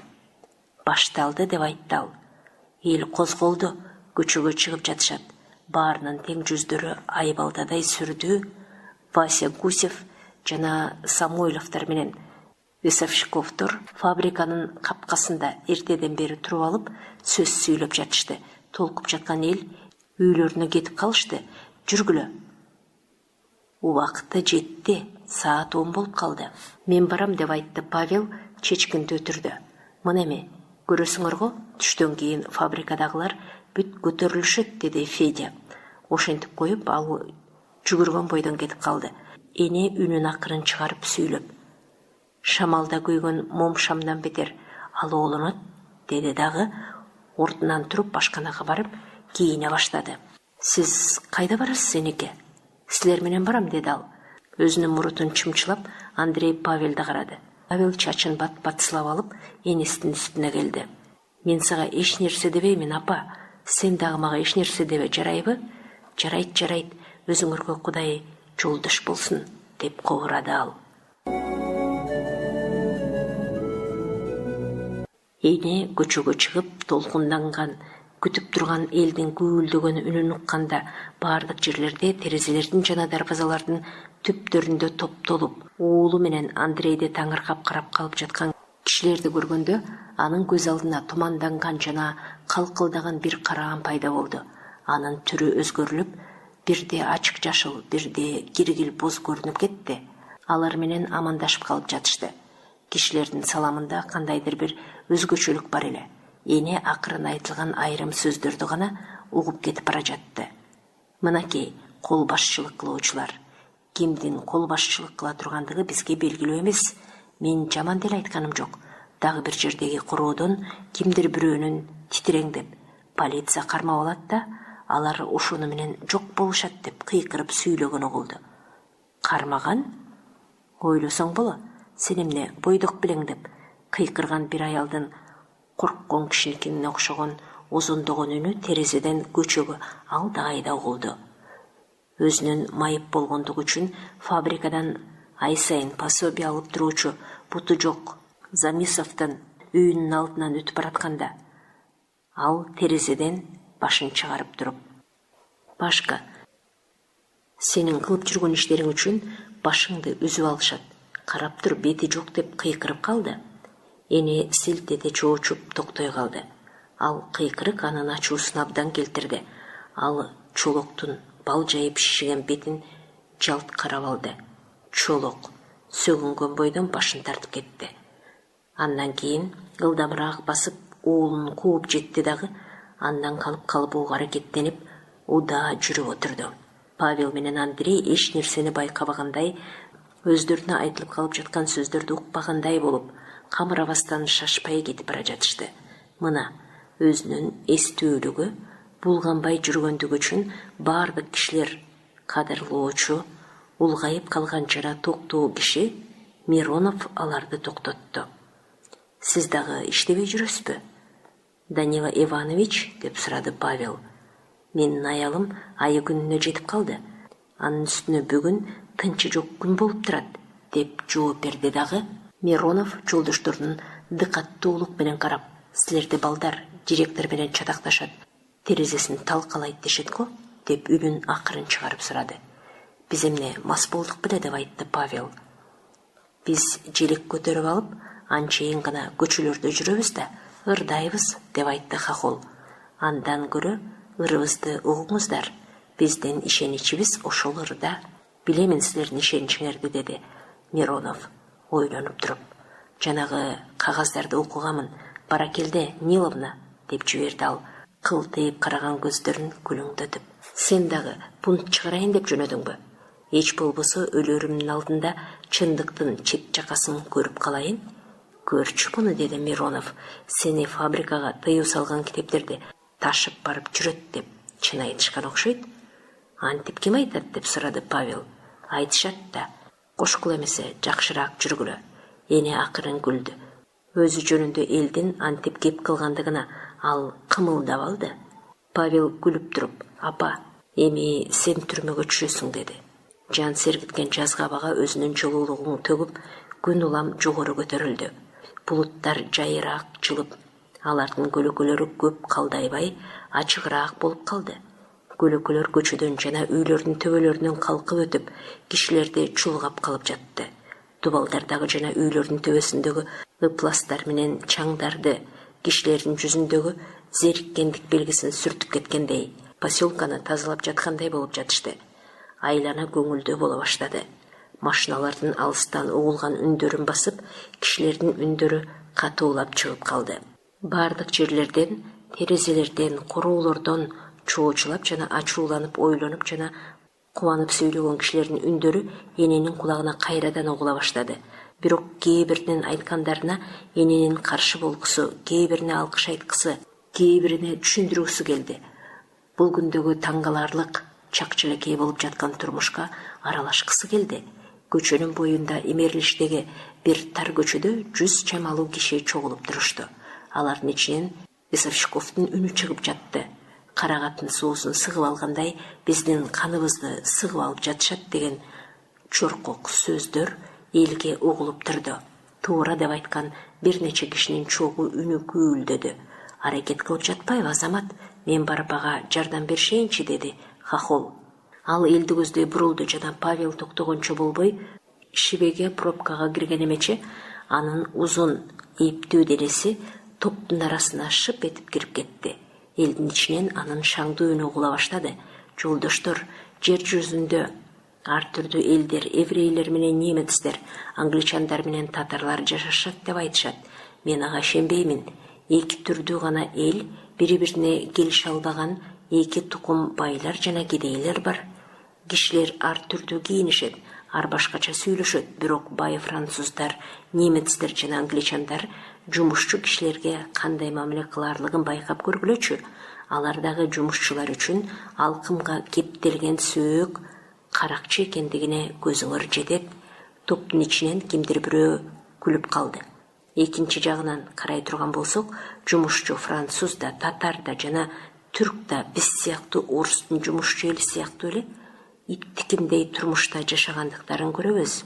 Башталды деп айтты ал. Эл козголду, көчөгө чыгып жатышат. Баарынын тең жүздөрү айбалдадай сүрдүү. Вася Гусев жана Самойловдор менен Весовщиковдор фабриканын капкасында эртеден бери туруп алып сөз сүйлөп жатышты. Толкуп жаткан эл үйлөрүнө кетип калышты. Жүргүлө. Убакыты жетти, саат 10 болуп калды. Мен барам деп айтты Павел чечкинтүү түрдө. Мына эми, көрөсүңөр го, түштөн кийин фабрикадагылар бүт көтөрүлүшөт, деди Федя. Ошентип коюп, ал жүгүргөн бойдон кетип калды. Эне үнүн акырын чыгарып сүйлөп. Шамалда күйгөн мом шамдан бетер алоолонот, деди дагы, ордунан туруп башканага барып кийине баштады. Сиз кайда барасыз, энеке? Силер менен барам, деди ал. Өзүнүн мурутун чымчылап, Андрей Павелди карады. Павел чачын бат-батсылап алып, энесинин үстүнө келди. Мен сага эч нерсе дебеймин, апа. Сен дагы мага эч нерсе дебе, жарайбы? Жарайт, жарайт. Өзүңөргө Кудай жолдош болсун, деп кобурады ал. Эне көчөгө чыгып, толкунданган, күтүп турган элдин гүүлдөгөн үнүн укканда, баардык жерлерде терезелердин жана дарбазалардын түптөрүндө топтолуп, уулу менен Андрейди таңыркап карап калып жаткан кишилерди көргөндө, анын көз алдына туманданган жана калкылдаган бир караан пайда болду. Анын түрү өзгөрүлүп, бирде ачык жашыл, бирде киргил боз көрүнүп кетти. Алар менен амандашып калып жатышты. Кишилердин саламында кандайдыр бир өзгөчөлүк бар эле. Эне акырын айтылган айрым сөздөрдү гана угуп кетип бара жатты. Мынакей, кол башчылык кылуучулар. Кимдин кол башчылык кыла тургандыгы бизге белгилүү эмес. Мен жаман деле айтканым жок. Дагы бир жердеги короодон кимдир бирөөнүн титиреңдеп полиция кармап алат да, алар ошону менен жок болушат деп кыйкырып сүйлөгөн угулду. Кармаган? Ойлосоң боло, сен эмне бойдок белең деп кыйкырган бир аялдын корккон кишиникине окшогон озондогон үнү терезеден көчөгө алда-айда угулду. Өзүнүн майып болгондугу үчүн фабрикадан ай сайын пособие алып туруучу буту жок Замисовдун үйүнүн алдынан өтүп баратканда, ал терезеден башын чыгарып туруп: Пашка, сенин кылып жүргөн иштериң үчүн башыңды үзүп алышат. Карап тур, бети жок деп кыйкырып калды. Эне силтете чоочуп токтой калды. Ал кыйкырык анын ачуусун абдан келтирди. Ал чолоктун балжайып шишиген бетин жалт карап алды. Чолок сөгүнгөн бойдон башын тартып кетти. Андан кийин ылдамыраак басып уулун кууп жетти дагы, андан калыбуу аракеттенип удаа жүрүп отурду. Павел менен Андрей эч нерсени байкабагандай, өздөрүнө айтылып калып жаткан сөздөрдү укпагандай болуп, камырабастан шашпай кетип бара жатышты. Мына өзүнүн эстүүлүгү, булганбай жүргөндүгү үчүн баардык кишилер кадырлоочу, улгайып калган жана токтоо киши Миронов аларды токтотту. Сиз дагы иштебей жүрөсүзбү? Данила Иванович, деп сурады Павел. Менин аялым айы күнүнө жетип калды. Анын үстүнө бүгүн тынчы жок күн болуп турат, деп жооп берди дагы. Миронов жолдошторунун дыкаттуулук менен карап, силерде балдар директор менен чатакташат, терезесин талкалайт дешет го, деп үнүн акырын чыгарып сурады. Биз эмне мас болдук беле, деп айтты Павел. Биз желек көтөрүп алып, анчейин гана көчөлөрдө жүрөбүз да, ырдайбыз, деп айтты Хохол. Андан көрө ырыбызды угуңуздар. Биздин ишеничибиз ошол ырда. Билемин силердин ишеничиңерди, деди Миронов ойлонуп туруп. Жанагы кагаздарды окугамын, Баракелде Ниловна, деп жиберди ал, кылтыйып караган көздөрүн күлүңдөтүп. Сен дагы бунт чыгарайын деп жөнөдүңбү? Эч болбосо өлөрүмдүн алдында чындыктын чет жакасын көрүп калайын. Көрчү муну, деди Миронов. Сени фабрикага тыюу салган китептерди ташып барып жүрөт деп чын айтышкан окшойт. Антип ким айтат, деп сурады Павел. Айтышат да, кошкул эмесе жакшыраак жүргүлө. Эне акырын күлдү. Өзү жөнүндө элдин антип кеп кылгандыгына ал кымылдап алды. Павел күлүп туруп, апа, эми сен түрмөгө түшөсүң, деди. Жан сергиткен жазга бага өзүнүн жылуулугун төгүп, күн улам жогору көтөрүлдү. Булуттар жайыраак жылып, алардын көлөкөлөрү көп калдайбай, ачыгыраак болуп калды. Көлөкөлөр көчөдөн жана үйлөрдүн төбөлөрүнөн калкып өтүп, кишилерди чулгап калып жатты. Дубалдардагы жана үйлөрдүн төбөсүндөгү ыпластар менен чаңдарды, кишилердин жүзүндөгү зериккендик белгисин сүртүп кеткендей, поселканы тазалап жаткандай болуп жатышты. Айлана көңүлдүү боло баштады. Машиналардын алыстан угулган үндөрүн басып, кишилердин үндөрү катуулап чыгып калды. Бардык жерлерден, терезелерден, короолордон чоочулап жана ачууланып, ойлонуп жана кубанып сүйлөгөн кишилердин үндөрү эненин кулагына кайрадан угула баштады. Бирок кээ биринин айткандарына эненин каршы болгусу, кээ бирине алкыш айткысы, кээ бирине түшүндүргүсү келди. Бул күндөгү таң каларлык чакчылекей болуп жаткан турмушка аралашкысы келди. Көчөнүн боюнда Имерлиштеги бир тар көчөдө 100 чамалуу киши чогулуп турушту. Алардын ичинен Весовщиковдун үнү чыгып жатты. Карагаттын суусун сыгып алгандай, биздин каныбызды сыгып алып жатышат деген чоркок сөздөр элге угулуп турду. Туура деп айткан бир нече кишинин чогуу үнү күүлдөдү. Аракет кылып жатпайбы, Азамат? Мен барып ага жардам беришейинчи, деди Хохол. Ал элди көздөй бурулду жана Павел токтогончо болбой, шибеге пробкага кирген эмече анын узун эптүү денеси топтун арасына шып этип кирип кетти. Элдин ичинен анын шаңдуу үнү угула баштады. Жолдоштор, жер жүзүндө ар түрдүү элдер, еврейлер менен немецтер, англичандар менен татарлар жашашат деп айтышат. Мен ага ишенбеймин. Эки түрдүү гана эл, бири-бирине келише албаган эки тукум байлар жана кедейлер бар. Кишилер ар түрдүү кийинишет, ар башкача сүйлөшөт, бирок бай француздар, немецтер жана англичандар жумушчу кишилерге кандай мамиле кыларлыгын байкап көргүлөчү. Алар дагы жумушчулар үчүн алкымга кептелген сөөк, каракчы экендигине көзүңөр жетет. Топтун ичинен кимдир бирөө күлүп калды. Экинчи жагынан карай турган болсок, жумушчу француз да, татар да жана түрк да биз сыяктуу орустун жумушчу эли сыяктуу эле иттикиндей турмушта жашагандыктарын көрөбүз.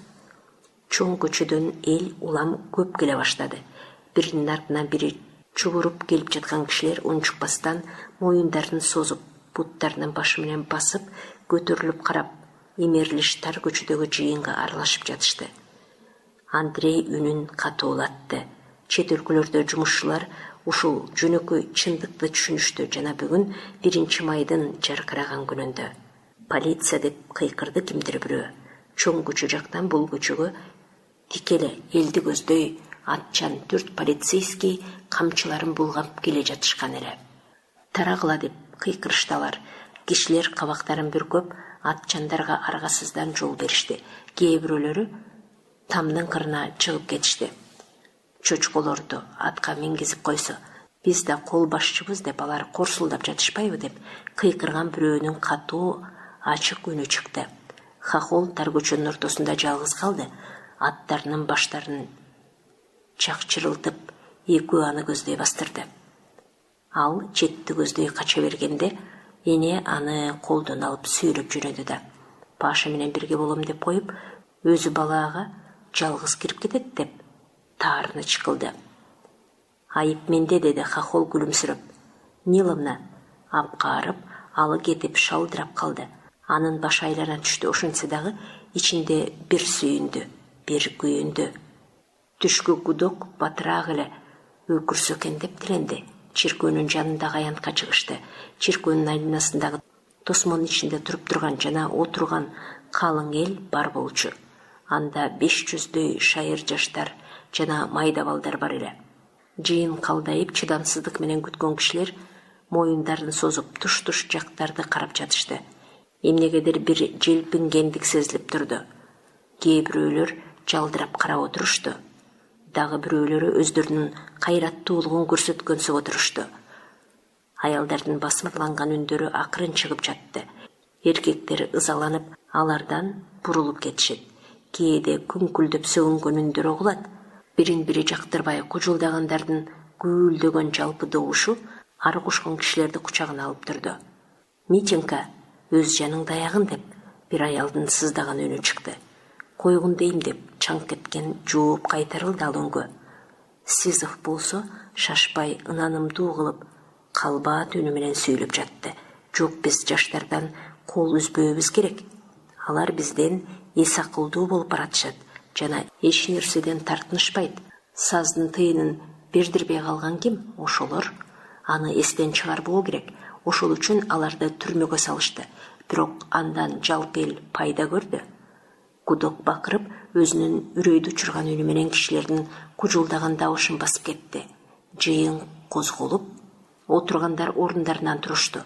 Чоң көчөдөн эл улам көп келе баштады. Биринин артынан бири чугуруп келип жаткан кишилер унчукпастан моюндарын созуп, буттарынын башы менен басып, көтөрүлүп карап, Имерлиш тар көчөдөгү жыйынга аралашып жатышты. Андрей үнүн катуулатты. Чет өлкөлөрдө жумушчулар ушул жөнөкөй чындыкты түшүнүштү жана бүгүн 1 майдын жаркыраган күнүндө полиция деп кыйкырды кимдир бирөө. Чоң көчө жактан бул көчөгө тикеле элди көздөй атчан 4 полицейский камчыларын булгап келе жатышкан эле. Тарагыла деп кыйкырышталар. Кишилер кабактарын бүркөп атчандарга аргасыздан жол беришти. Кээ бирөөлөрү тамдын кырына чыгып кетишти. Чочколорду атка мингизип койсо, биз да кол башчыбыз деп алар корсулдап жатышпайбы деп кыйкырган бирөөнүн катуу ачык үнү чыкты. Хохол тар көчөнүн ортосунда жалгыз калды. Аттарынын баштарын чакчырылтып, экөө аны көздөй бастырды. Ал четти көздөй кача бергенде, эне аны колдон алып сүйрөп жөнөдү да, Паша менен бирге болом деп коюп, өзү балага жалгыз кирип кетет деп таарыны чыкылды. Айып менде, деди Хохол күлүмсүрөп. Ниловна апкаарып, алы кетип шалдырап калды. Анын башы айлана түштү. Ошентсе дагы ичинде бир сүйүндү, бир күйүндү. Түшкү гудок батыраак эле өкүрсө экен деп тиленди. Чиркөөнүн жанындагы аянтка чыгышты. Чиркөөнүн айланасындагы тосмонун ичинде туруп турган жана отурган калың эл бар болчу. Анда 500дөй шайыр жаштар жана майда балдар бар эле. Жыйын калдайып, чыдамсыздык менен күткөн кишилер моюндарын созуп туш-туш жактарды карап жатышты. Эмнегедир бир желпингендик сезилип турду. Кээ бирөөлөр жалдырап карап отурушту. Дагы бирөөлөрү өздөрүнүн кайраттуулугун көрсөткөнсө отурушту. Аялдардын басмырланган үндөрү акырын чыгып жатты. Эркектер ызаланып, алардан бурулуп кетишет. Кээде күңкүлдөп сөгүнгөн үндөр угулат. Бирин-бири жактырбай кужулдагандардын гүйлдөгөн жалпы добушу ары кушкан кишилерди кучагына алып турду. Митенька, өз жаның даягын деп, бир аялдын сыздаган үнү чыкты. Койгун дейм деп чаңк кеткен жооп кайтарылды ал үнгө. Сизов болсо шашпай ынанымдуу кылып калбаат үнү менен сүйлөп жатты. Жок, биз жаштардан кол үзбөбүз керек. Алар бизден эс акылдуу болуп баратышат жана эч нерседен тартынышпайт. Саздын тыйынын бердирбей калган ким? Ошолор. Аны эстен чыгарбоо керек. Ошол үчүн аларды түрмөгө салышты. Бирок андан жалпы эл пайда көрдү. Гудок бакырып, өзүнүн үрөйдү учурган үнү менен кишилердин кужулдаган дабышын басып кетти. Жыйын козголуп, отургандар орундарынан турушту.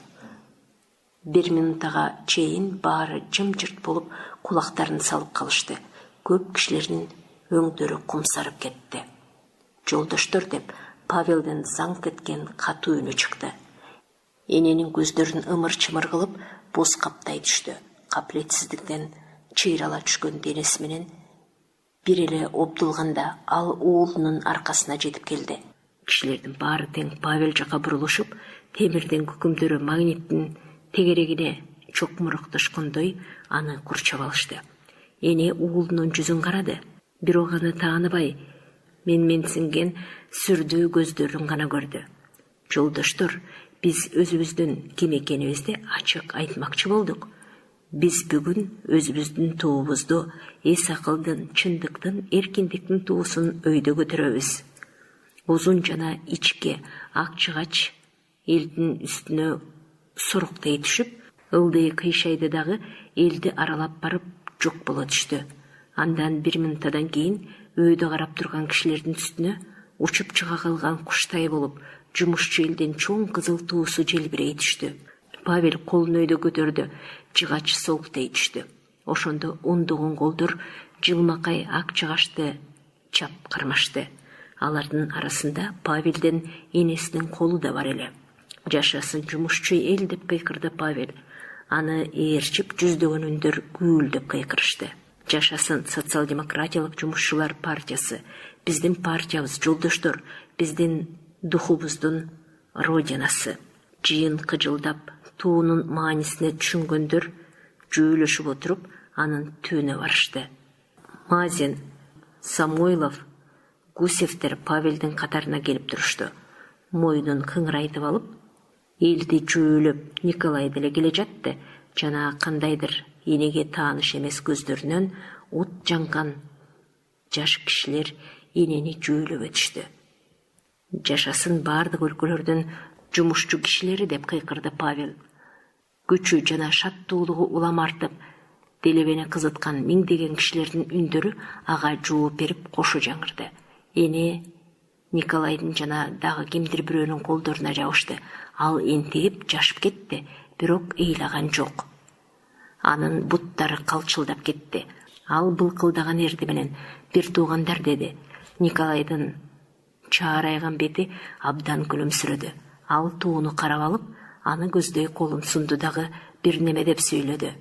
1 минутага чейин баары жымжырт болуп кулактарын салып калышты. Көп кишилердин өңдөрү кумсарып кетти. Жолдоштор деп Павелдин заң кеткен катуу үнү чыкты. Эненин көздөрүн ымыр-чымыр кылып, боз каптай түштү. Капилетсиздиктен чыйрала түшкөн денеси менен бир эле обдулганда ал уулунун аркасына жетип келди. Кишилердин баары тең Павел жака бурулушуп, темирдин күкүмдөрү магниттин тегерегине чокмурукташкондой аны курчап алышты. Эне уулунун жүзүн карады. Бирок аны тааныбай, менсинген сүрдүү көздөрүн гана көрдү. Жолдоштор, биз өзүбүздүн ким экенибизди ачык айтмакчы болдук. Биз бүгүн өзүбүздүн туубузду, эс акылдын, чындыктын, эркиндиктин туусун өйдө көтөрөбүз. Узун жана ичке ак чыгач элдин үстүнө суруктей түшүп, ылдый кыйшайды дагы элди аралап барып жок боло түштү. Андан 1 минуттадан кийин өйдө карап турган кишилердин үстүнө учуп чыга калган куштай болуп, жумушчу элдин чоң кызыл туусу желбирей түштү. Павел колун өйдө көтөрдү, жыгач солктей түштү. Ошондо ондогон колдор жылмакай ак жыгачты чап кармашты. Алардын арасында Павелдин энесинин колу да бар эле. Жашасын жумушчу эл деп кыйкырды Павел. Аны ээрчип жүздөгөн үндөр гүйлдөп кыйкырышты. Жашасын социал-демократиялык жумушчулар партиясы. Биздин партиябыз, жолдоштор, биздин духубуздун родинасы. Жыйын кыжылдап, туунун маанисине түшүнгөндөр жөөлөшүп отуруп, анын түбүнө барышты. Мазин, Самойлов, Гусевтер Павелдин катарына келип турушту. Мойнун кыңырайтып алып, элди жөөлөп Николай деле келе жатты жана кандайдыр энеге тааныш эмес көздөрүнөн от жанган жаш кишилер энени жөөлөп өтүштү. Жашасын бардык өлкөлөрдүн жумушчу кишилери деп кыйкырды Павел. Күчү жана шаттуулугу улам артып, делебени кызыткан миңдеген кишилердин үндөрү ага жооп берип кошу жаңырды. Эне Николайдын жана дагы кимдир бирөөнүн колдоруна жабышты. Ал энтигип жашып кетти, бирок ыйлаган жок. Анын буттары калчылдап кетти. Ал былкылдаган эрди менен: «Бир туугандар», деди. Николайдын чаарайган бети абдан күлүмсүрөдү. Ал тууну карап алып, аны көздөй колун сунду дагы бир неме деп сүйлөдү.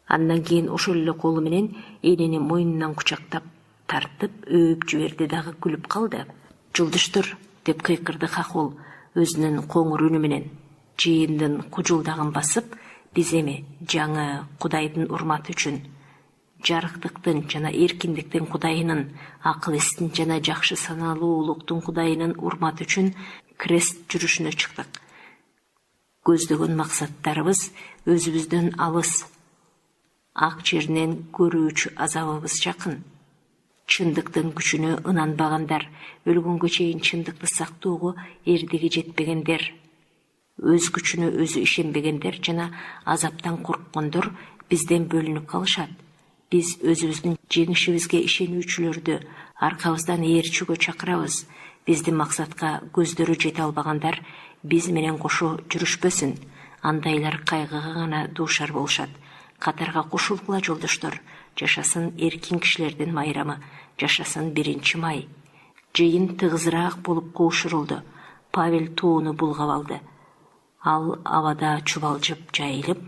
Андан кийин ошол эле колу менен энени мойнунан кучактап тартып өөп жиберди дагы күлүп калды. «Жолдоштор», деп кыйкырды Хохол өзүнүн коңур үнү менен. Жыйындын кужулдагын басып, биз эми жаңы Кудайдын урматы үчүн, жарыктыктын жана эркиндиктин Кудайынын, акыл эстин жана жакшы саналуулуктун Кудайынын урматы үчүн крест жүрүшүнө чыктык. Көздөгөн максаттарыбыз өзүбүздөн алыс. Ак жеринен көрүүчү азабыбыз жакын. Чындыктын күчүнө ынанбагандар, өлгөнгө чейин чындыкты сактоого эрдиги жетпегендер, өз күчүнө өзү ишенбегендер жана азаптан корккондор бизден бөлүнүп калышат. Биз өзүбүздүн жеңишибизге ишенүүчүлөрдү аркабыздан ээрчүүгө чакырабыз. Биздин максатка көздөрү жете албагандар биз менен кошо жүрүшпөсүн. Андайлар кайгыга гана дуушар болушат. Катарга кошулгула, жолдоштор. Жашасын эркин кишилердин майрамы, жашасын 1-май. Жыйын тыгызыраак болуп коушурулду. Павел тууну булгап алды. Ал абада чубалжып жайылып,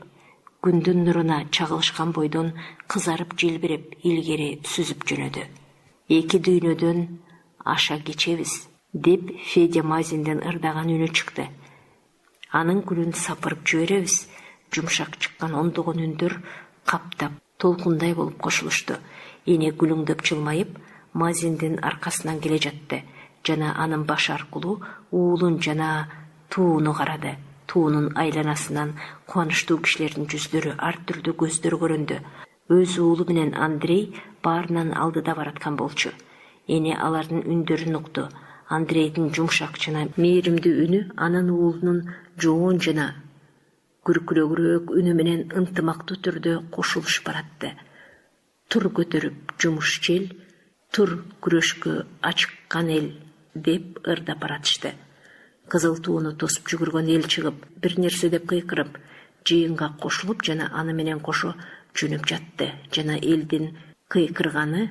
күндүн нуруна чагылышкан бойдон кызарып желбиреп илгери сүзүп жөнөдү. «Эки дүйнөдөн аша кечебиз», деп Федя Мазиндин ырдаган үнү чыкты. Анын күлүн сапырып жиберебиз. Жумшак чыккан ондогон үндөр каптап, толкундай болуп кошулушту. Эне күлүңдөп жылмайып, Мазиндин аркасынан келе жатты жана анын башы аркылуу уулун жана тууну карады. Туунун айланасынан кубанычтуу кишилердин жүздөрү, ар түрдүү көздөр көрүндү. Өз уулу менен Андрей баарынан алдыда бараткан болчу. Эне алардын үндөрүн укту. Андрейдин жумшак жана мээримдүү үнү анын уулунун жоон жана күркүрөгүрөөк үнү менен ынтымактуу түрдө кошулуш баратты. «Тур көтөрүп жумуш жел, тур күрөшкө ачыккан эл», деп ырдап баратышты. Кызыл тууну тосуп жүгүргөн эл чыгып, бир нерсе деп кыйкырып, жыйынга кошулуп жана аны менен кошо жөнөп жатты. Жана элдин кыйкырганы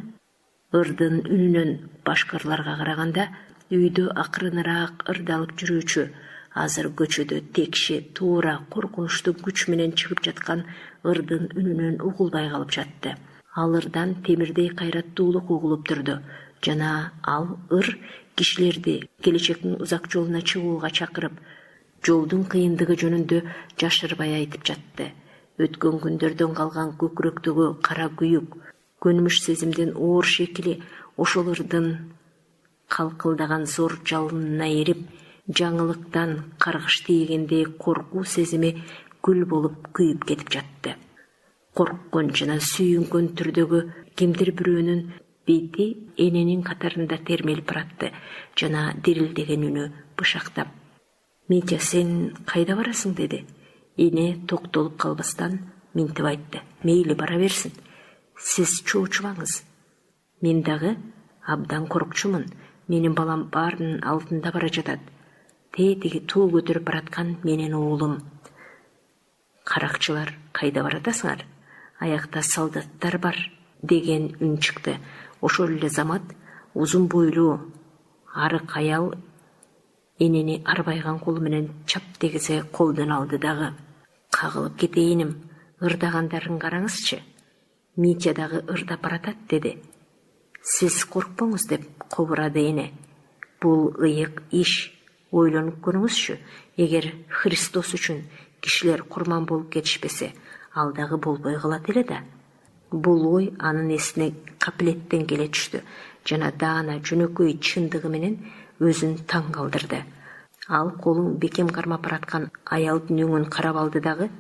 ырдын үнүнөн башкаларга караганда үйдө акырыныраак ырдалып жүрүүчү, азыр көчөдө текши, туура, коркунучтуу күч менен чыгып жаткан ырдын үнүнөн угулбай калып жатты. Ал ырдан темирдей кайраттуулук угулуп турду жана ал ыр кишилерди келечектин узак жолуна чыгууга чакырып, жолдун кыйындыгы жөнүндө жашырбай айтып жатты. Өткөн күндөрдөн калган көкүрөктөгү кара күйүк, көнүмүш сезимдин оор шекили ошол ырдын калкылдаган зор жалынына эрип, жаңылыктан каргыш тийгендей коркуу сезими күл болуп күйүп кетип жатты. Корккон жана сүйүнгөн түрдөгү кимдир бирөөнүн бети эненин катарында термелип баратты жана дирилдеген үнү бышактап: «Митя, сен кайда барасың?» деди. Эне токтолуп калбастан минтип айтты: «Мейли, бара берсин. Сиз чоочубаңыз. Мен дагы абдан коркчумун. Менин балам баарынын алдында бара жатат. Тетиги туу көтөрүп бараткан менин уулум». «Каракчылар кайда баратасыңар? Аякта солдаттар бар», деген үн чыкты. Ошол эле замат узун бойлуу арык аял энени арбайган колу менен чап дегизе колдон алды дагы: «Кагылып кетейиним, ырдагандарын караңызчы. Митя дагы ырдап баратат», деди. «Сиз коркпоңуз», деп кобурады эне. «Бул ыйык иш. Ойлонуп көрүңүзчү, эгер Христос үчүн кишилер курман болуп кетишпесе, ал дагы болбой калат эле да». Бул ой анын эсине капилеттен келе түштү жана даана жөнөкөй чындыгы менен өзүн таң калтырды. Ал колун бекем кармап бараткан аялдын өңүн карап алды дагы,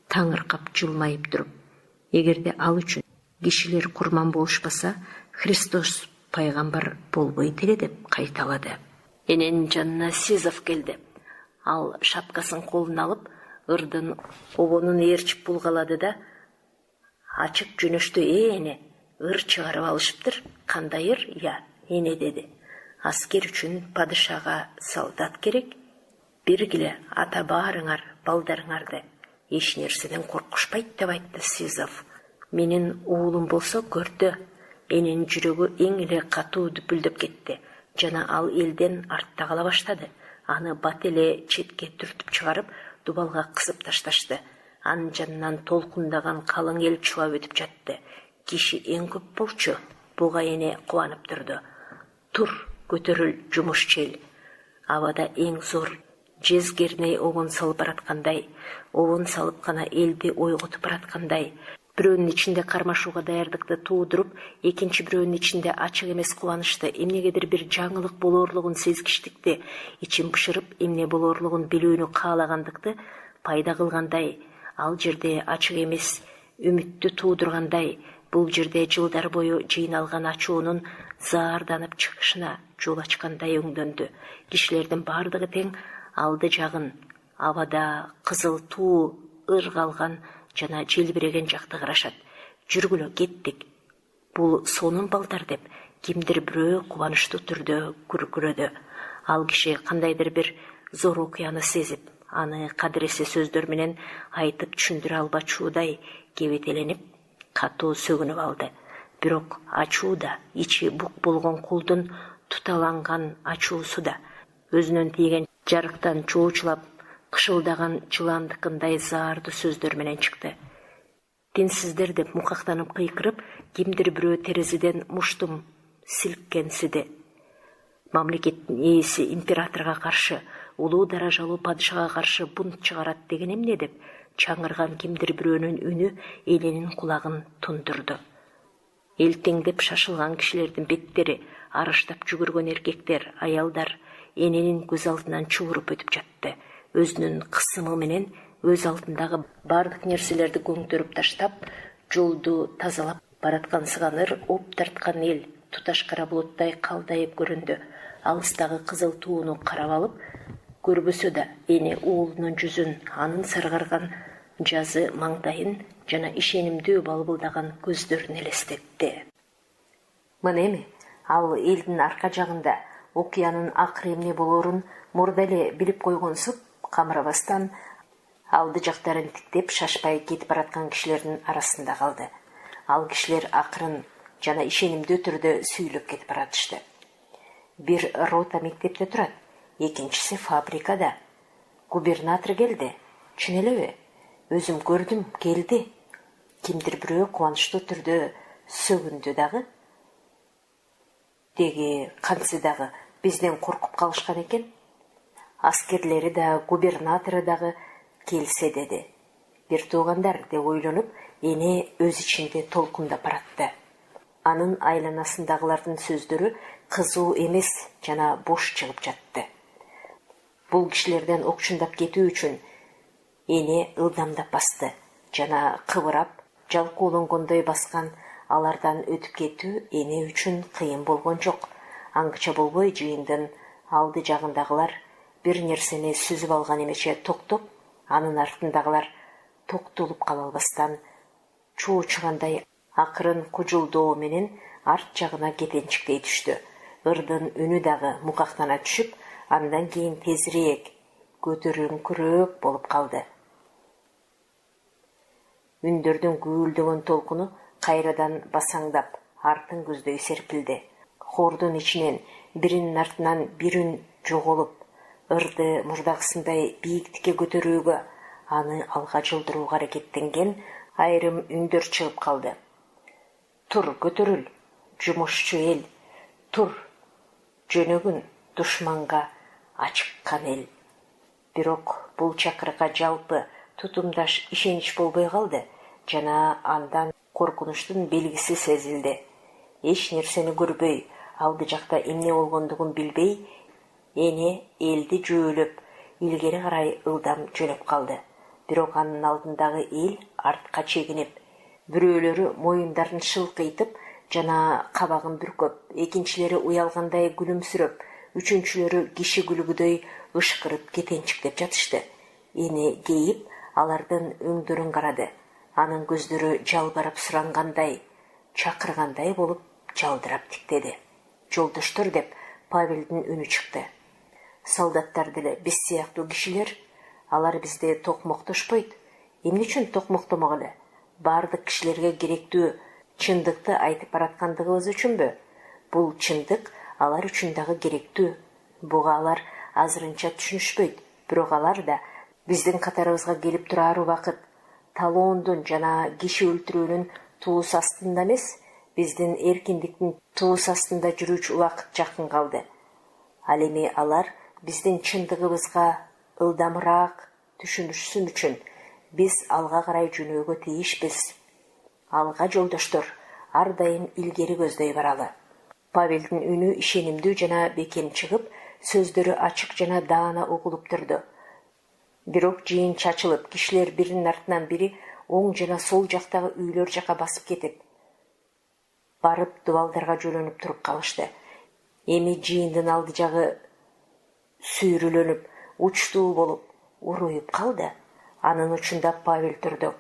таңыркап жылмайып туруп: «Эгерде ал үчүн кишилер курман болушпаса, Христос пайгамбар болбойт эле», деп кайталады. Эненин жанына Сизов келди. Ал шапкасын колуна алып, ырдын обонун ээрчип булгалады да ачык жөнөштү. Эне, ыр чыгарып алышыптыр. Кандай ыр? Я, эне деди. Аскер үчүн падышага солдат керек. Биргиле ата баарыңар, балдарыңарды эч нерседен коркушпайт деп айтты Сизов. Менин уулум болсо көрдү. Эненин жүрөгү эң эле катуу дүпүлдөп кетти. Жана ал элден артта кала баштады. Аны бат эле четке түртүп чыгарып, дубалга кысып ташташты. Анын жанынан толкундаган калың эл чубап өтүп жатты. Киши эң көп болчу. Буга эне кубанып турду. Тур, көтөрүл, жумушчу эл. Абада эң зор жезгерней обон салып бараткандай, обон салып гана элди ойготуп бараткандай, бирөөнүн ичинде кармашууга даярдыкты туудуруп, экинчи бирөөнүн ичинде ачык эмес кубанычты, эмнегедир бир жаңылык болоорлугун сезгичтикти, ичин бышырып, эмне болоорлугун билүүнү каалагандыкты пайда кылгандай, ал жерде ачык эмес үмүттү туудургандай, бул жерде жылдар бою жыйналган ачуунун заарданып чыгышына жол ачкандай өңдөндү. Кишилердин бардыгы тең алды жагын абада кызыл туу ыргалган жана желбиреген жакты карашат. Жүргүлө, кеттик. Бул сонун балдар деп кимдир бирөө кубанычтуу түрдө күркүрөдү. Ал киши кандайдыр бир зор окуяны сезип, аны кадыресе сөздөр менен айтып түшүндүрө албачуудай кебетеленип, катуу сөгүнүп алды. Бирок ачуу да, ичи бук болгон кулдун туталанган ачуусу да, өзүнөн тийген жарыктан чоочулап кышылдаган жыландыкындай заардуу сөздөр менен чыкты. Динсиздер деп мукактанып кыйкырып, кимдир бирөө терезеден муштум силккенсиди. Мамлекеттин ээси императорго каршы, улуу даражалуу падышага каршы бунт чыгарат деген эмне деп чаңырган кимдир бирөөнүн үнү элинин кулагын тундурду. Элтеңдеп шашылган кишилердин беттери, арыштап жүгүргөн эркектер, аялдар эненин көз алдынан чууруп өтүп жатты. Өзүнүн кысымы менен өз алдындагы бардык нерселерди көңтөрүп таштап, жолду тазалап бараткан сыганыр оп тарткан эл туташ кара булуттай калдайып көрүндү. Алыстагы кызыл тууну карап алып, көрбөсө да эне уулунун жүзүн, анын саргарган жазы маңдайын жана ишенимдүү балбылдаган көздөрүн элестетти. Мына эми ал элдин арка жагында окуянын акыры эмне болоорун мурда эле билип койгонсуп, камырабастан алды жактарын тиктеп шашпай кетип бараткан кишилердин арасында калды. Ал кишилер акырын жана ишенимдүү түрдө сүйлөп кетип баратышты. Бир рота мектепте турат, экинчиси фабрикада. Губернатор келди. Чын элеби? Өзүм көрдүм, келди. Кимдир бирөө кубанычтуу түрдө сөгүндү дагы. Деги кантсе дагы бизден коркуп калышкан экен. Аскерлери да, губернатору дагы келсе деди. Бир туугандар деп ойлонуп, эне өз ичинде толкундап баратты. Анын айланасындагылардын сөздөрү кызуу эмес жана бош чыгып жатты. Бул кишилерден окчундап кетүү үчүн эне ылдамдап басты жана кыбырап, жалкоолонгондой баскан. Алардан өтүп кетүү эне үчүн кыйын болгон жок. Аңгыча болбой жыйындын алды жагындагылар бир нерсени сүзүп алган эмече токтоп, анын артындагылар токтолуп кала албастан чоочугандай акырын кужулдоо менен арт жагына кетенчиктей түштү. Ырдын үнү дагы мукактана түшүп, андан кийин тезирээк, көтөрүңкүрөөк болуп калды. Үндөрдүн гүүлдөгөн толкуну кайрадан басаңдап, артын көздөй серпилди. Хордун ичинен биринин артынан бир үн жоголуп, ырды мурдагысындай бийиктикке көтөрүүгө, аны алга жылдырууга аракеттенген айрым үндөр чыгып калды. Тур, көтөрүл, жумушчу эл. Тур, жөнөгүн душманга ачыккан эл. Бирок бул чакырыкка жалпы тутумдаш ишенич болбой калды жана андан коркунучтун белгиси сезилди. Эч нерсени көрбөй, алды жакта эмне болгондугун билбей, эне элди жөөлөп, илгери карай ылдам жөнөп калды. Бирок анын алдындагы эл артка чегинип, бирөөлөрү моюндарын шылкыйтып жана кабагын бүркөп, экинчилери уялгандай күлүмсүрөп, үчүнчүлөрү киши күлүгүдөй ышкырып кетенчиктеп жатышты. Эни кейип алардын өңдөрүн карады. Анын көздөрү жалбарып сурангандай, чакыргандай болуп жалдырап тиктеди. Жолдоштор деп Павелдин үнү чыкты. Солдаттар деле биз сыяктуу кишилер, алар бизди токмоктошпойт. Эмне үчүн токмоктомок эле? Бардык кишилерге керектүү чындыкты айтып бараткандыгыбыз үчүнбү? Бул чындык алар үчүн дагы керектүү. Буга алар азырынча түшүнүшпөйт, бирок алар да биздин катарыбызга келип турар убакыт талоондун жана киши өлтүрүүнүн туус астында эмес, биздин эркиндиктин туус астында жүрүүчү убакыт жакын калды. Ал эми алар биздин чындыгыбызга ылдамыраак түшүнүшсүн үчүн биз алга карай жөнөөгө тийишпиз. Алга жолдоштор, ар дайым илгери көздөй баралы. Павелдин үнү ишенимдүү жана бекем чыгып, сөздөрү ачык жана даана угулуп турду. Бирок жыйын чачылып, кишилер биринин артынан бири оң жана сол жактагы үйлөр жака басып кетип, барып дубалдарга жөлөнүп туруп калышты. Эми жыйындын алды жагы сүйрүлөнүп, учтуу болуп, уруйуп калды. Анын учунда Павел турду.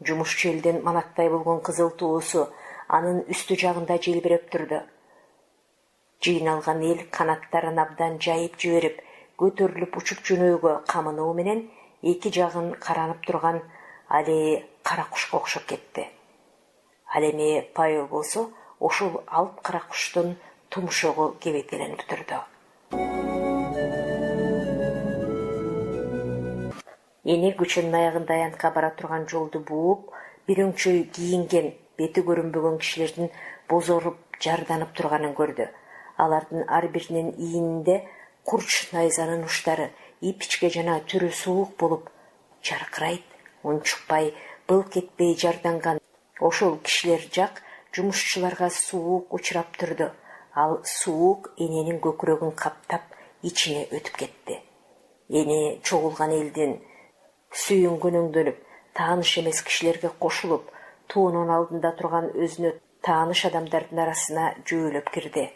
Жумушчу элден манаттай болгон кызыл туусу анын үстү жагында желбиреп турду. Жыйналган эл канаттарын абдан жайып жиберип, көтөрүлүп учуп жөнөөгө камынуу менен эки жагын каранып турган али кара кушка окшоп кетти. Ал эми Павел болсо ошол алып кара куштун тумшогу кебетеленип турду. Эне көчөнүн аягында аянтка бара турган жолду бууп, бир өңчөй кийинген, бети көрүнбөгөн кишилердин бозоруп, жарданып турганын көрдү. Алардын ар биринин ийининде курч найзанын уштары ипичке жана түрү суук болуп жаркырайт, унчукпай, былк этпей жарданган ошол кишилер жак жумушчуларга суук учурап турду. Ал суук эненин көкүрөгүн каптап, ичине өтүп кетти. Эне чогулган элдин сүйүнгөн өңдөнүп, тааныш эмес кишилерге кошулуп, туунун алдында турган өзүнө тааныш адамдардын арасына жөөлөп кирди.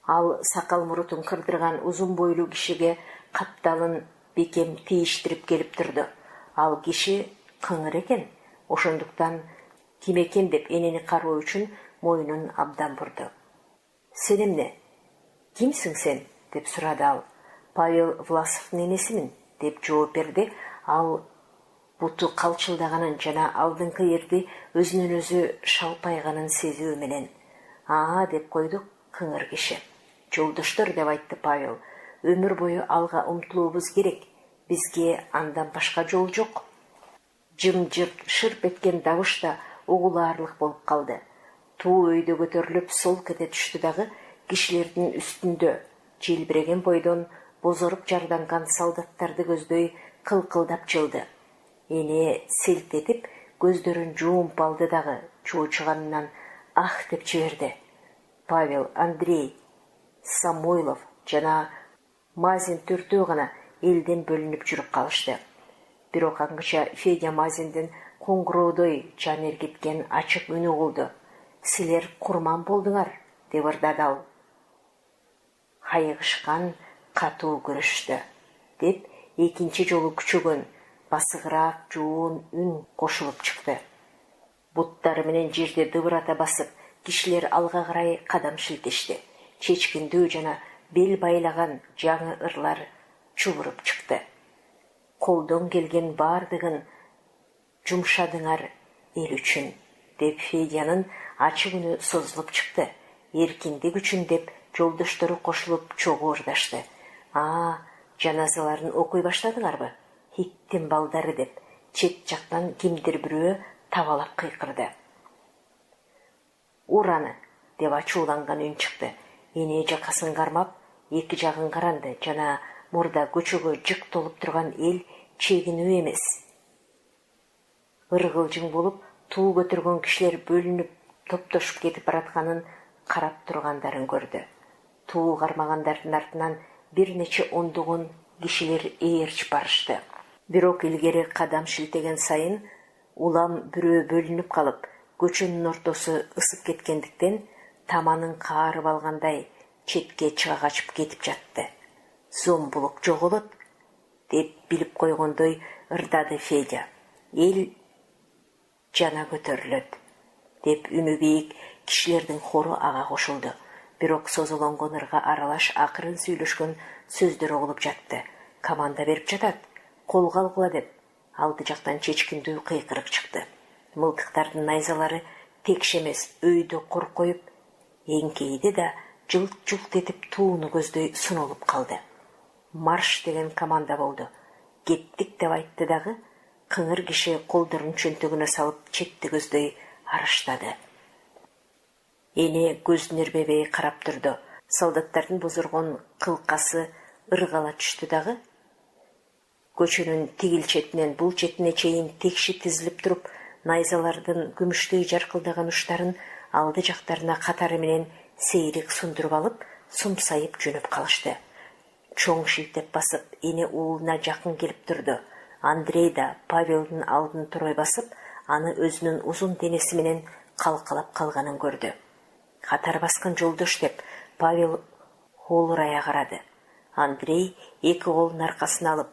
Ал сакал мурутун кырдырган узун бойлуу кишиге капталын бекем тийиштирип келип турду. Ал киши кыңыр экен, ошондуктан ким экен деп энени кароо үчүн мойнун абдан бурду. Сен эмне? Кимсиң сен? деп сурады ал. Павел Власовдун энесимин деп жооп берди. Ал буту калчылдаганын жана алдыңкы эрди өзүнөн өзү шалпайганын сезүү менен деп койду кыңыр киши. Жолдоштор, деп айтты Павел, өмүр бою алга умтулуубуз керек. Бизге андан башка жол жок. Жым-жырт шырп эткен добуш да угулаарлык болуп калды. Туу өйдө көтөрүлүп сол кете түштү дагы кишилердин үстүндө желбиреген бойдон бозоруп жарданган солдаттарды көздөй кылкылдап жылды. Эне селт этип көздөрүн жуумп алды дагы чоочуганынан ах деп жиберди. Павел, Андрей, Самойлов жана Мазин төртөө гана элден бөлүнүп жүрүп калышты. Бирок аңгыча Федя Мазиндин коңгуроодой жан эргиткен ачык үнү угулду. Силер курман болдуңар, деп ырдады ал. Хайыгышкан, катуу күрөштү, деп экинчи жолу күчөгөн, басыгыраак жуун үн кошулуп чыкты. Буттары менен жерде дыбырата басып, кишилер алга карай кадам шилтешти. Чечкиндүү жана бел байлаган жаңы ырлар чубуруп чыкты. Колдон келген бардыгын жумшадыңар эл үчүн, деп Федянын ачык үнү созулуп чыкты. Эркиндик үчүн, деп жолдоштору кошулуп чогуу ырдашты. Жаназаларын окуй баштадыңарбы? Хиттин балдары, деп чет жактан кимдир бирөө табалап кыйкырды. Ураны, деп ачууланган үн чыкты. Эне жакасын кармап, эки жагын каранды жана мурда көчөгө жык толуп турган эл чегинүү эмес, ыргылжың болуп, туу көтөргөн кишилер бөлүнүп, топтошуп кетип баратканын карап тургандарын көрдү. Туу кармагандардын артынан бир нече ондогон кишилер ээрчип барышты. Бирок илгери кадам шилтеген сайын улам бирөө бөлүнүп калып, көчөнүн ортосу ысып кеткендиктен таманын каарып алгандай четке чыга качып кетип жатты. Зомбулук жоголот деп билип койгондой ырдады Федя. Эл жана көтөрүлөт деп үнү бийик кишилердин хору ага кошулду. Бирок созулонгон ырга аралаш акырын сүйлөшкөн сөздөр угулуп жатты. Команда берип жатат, колго алгыла деп. Алды жактан чечкиндүү кыйкырык чыкты. Мылтыктардын найзалары текше эмес, өйдө коркоюп эңкейди да жылт-жылт этип тууну көздөй сунулуп калды. Марш деген команда болду. Кеттик деп айтты дагы, кыңыр киши колдорун чөнтөгүнө салып четти көздөй арыштады. Эне көзүн ирбебей карап турду. Солдаттардын бузургон кылкасы ыргала түштү дагы. Көчөнүн тигил четинен бул четине чейин текши тизилип туруп, найзалардын күмүштөй жаркылдаган уштарын алды жактарына катары менен сейрек сундуруп алып, сумсайып жөнөп калышты. Чоң шилтеп басып, эне уулуна жакын келип турду. Андрей да Павелдин алдын турой басып, аны өзүнүн узун денеси менен калкалап калганын көрдү. Катар баскан жолдош деп Павел хоолурая карады. Андрей эки колун аркасына алып,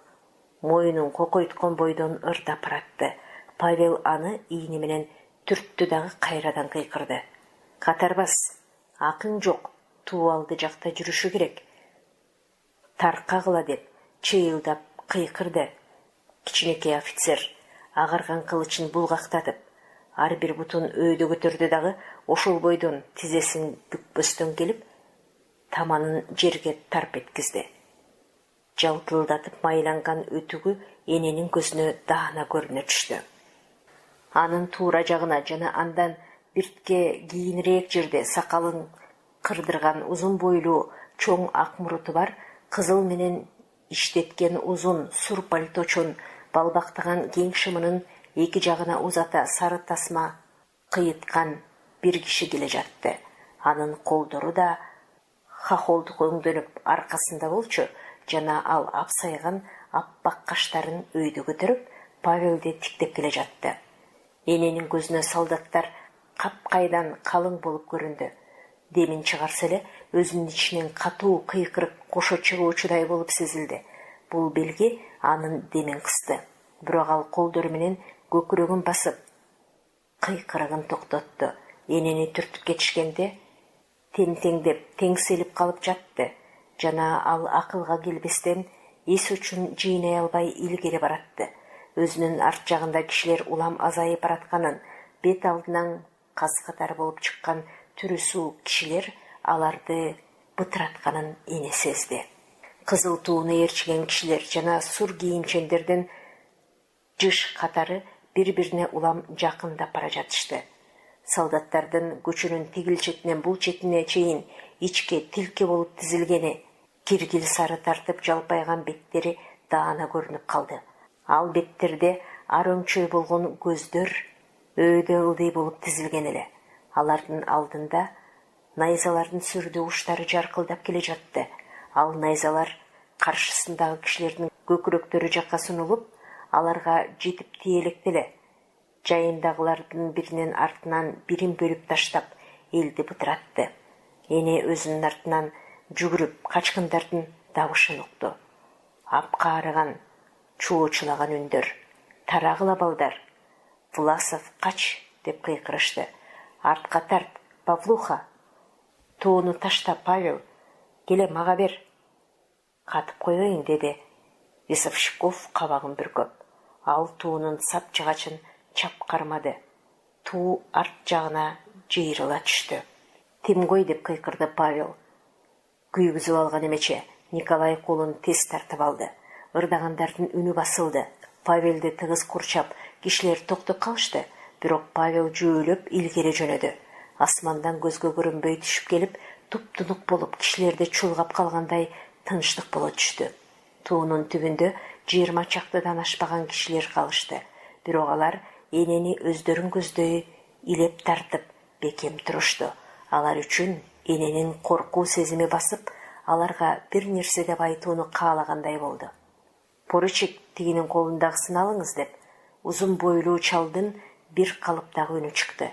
моюнун кокойткон бойдон ырдап баратты. Павел аны ийни менен түрттү дагы кайрадан кыйкырды. Катарбас, акың жок, туу алды жакта жүрүшү керек. Таркагыла деп чыйылдап кыйкырды. Кичинекей офицер агарган кылычын булгактатып, ар бир бутун өйдө көтөрдү дагы ошол бойдон тизесин бүкпөстөн келип, таманын жерге тарп эткизди. Жалтылдатып майланган өтүгү эненин көзүнө даана көрүнө түштү. Анын туура жагына жана андан биртке кийинирээк жерде сакалын кырдырган узун бойлуу чоң ак муруту бар, кызыл менен иштеткен узун сур пальточун балбактаган кең шымынын эки жагына узата сары тасма кыйыткан бир киши келе жатты. Анын колдору да хахолдук өңдөнүп аркасында болчу, жана ал апсайган аппак каштарын өйдө көтөрүп, Павелди тиктеп келе жатты. Эненин көзүнө солдаттар капкайдан калың болуп көрүндү. Демин чыгарса эле өзүнүн ичинен катуу кыйкырык кошо чыгуучудай болуп сезилди. Бул белги анын демин кысты. Бирок ал колдору менен көкүрөгүн басып, кыйкырыгын токтотту. Энени түртүп кетишкенде тең-теңдеп теңселип калып жатты. Жана ал акылга келбестен эс үчүн жыйнай албай илгери баратты. Өзүнүн арт жагында кишилер улам азайып баратканын, бет алдынан каз-катар болуп чыккан түрүсү кишилер аларды бытыратканын эне сезди. Кызыл тууну ээрчиген кишилер жана сур кийимчендердин жыш катары бири-бирине улам жакындап бара жатышты. Солдаттардын көчөнүн тигил четинен бул четине чейин ичке тилке болуп тизилгени, киргил сары тартып жалпайган беттери даана көрүнүп калды. Ал беттерде ар өңчөй болгон көздөр өйдө ылдый болуп тизилген эле. Алардын алдында найзалардын сүрдүү уштары жаркылдап келе жатты. Ал найзалар каршысындагы кишилердин көкүрөктөрү жакка сунулуп, аларга жетип тиелекте эле. Жайындагылардын биринин артынан бирин бөлүп таштап, элди бытыратты. Эне өзүнүн артынан жүгүрүп качкындардын добушун укту. Апкаарыган, чуучулаган үндөр. Тарагыла балдар. Власов кач деп кыйкырышты. Артка тарт, Павлуха. Тууну ташта, Павел. Келе мага бер. Катып коеюн, деди Весовщиков кабагын бүркөп. Ал туунун сап жагачын чап кармады. Туу арт жагына жыйрыла түштү. Тимгой деп кыйкырды Павел. Күйгүзүп алган эмече. Николай колун тез тартып алды. Ырдагандардын үнү басылды. Павелди тыгыз курчап, кишилер токтоп калышты. Бирок Павел жөөлөп илгери жөнөдү. Асмандан көзгө көрүнбөй түшүп келип, туп-тунук болуп, кишилерди чулгап калгандай тынчтык боло түштү. Туунун түбүндө 20 чактыдан ашпаган кишилер калышты. Бирок алар энени өздөрүн көздөй илеп тартып бекем турушту. Алар үчүн эненин коркуу сезими басып, аларга бир нерсе деп айтууну каалагандай болду. Поручик, тигинин колундагысын алыңыз деп, узун бойлуу чалдын бир калыптагы үнү чыкты.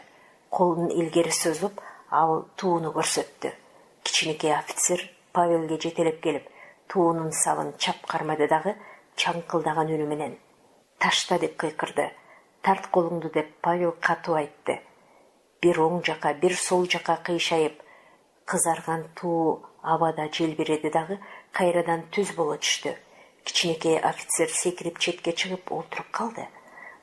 Колун илгери созуп, ал тууну көрсөттү. Кичинекей офицер Павелге жетелеп келип, туунун сабын чап кармады дагы чаңкылдаган үнү менен: "Ташта" деп кыйкырды. "Тарт колуңду" деп Павел катуу айтты. Бир оң жака, бир сол жака кыйшайып, кызарган туу абада желбиреди дагы кайрадан түз боло түштү. Кичинекей офицер секирип четке чыгып олтуруп калды.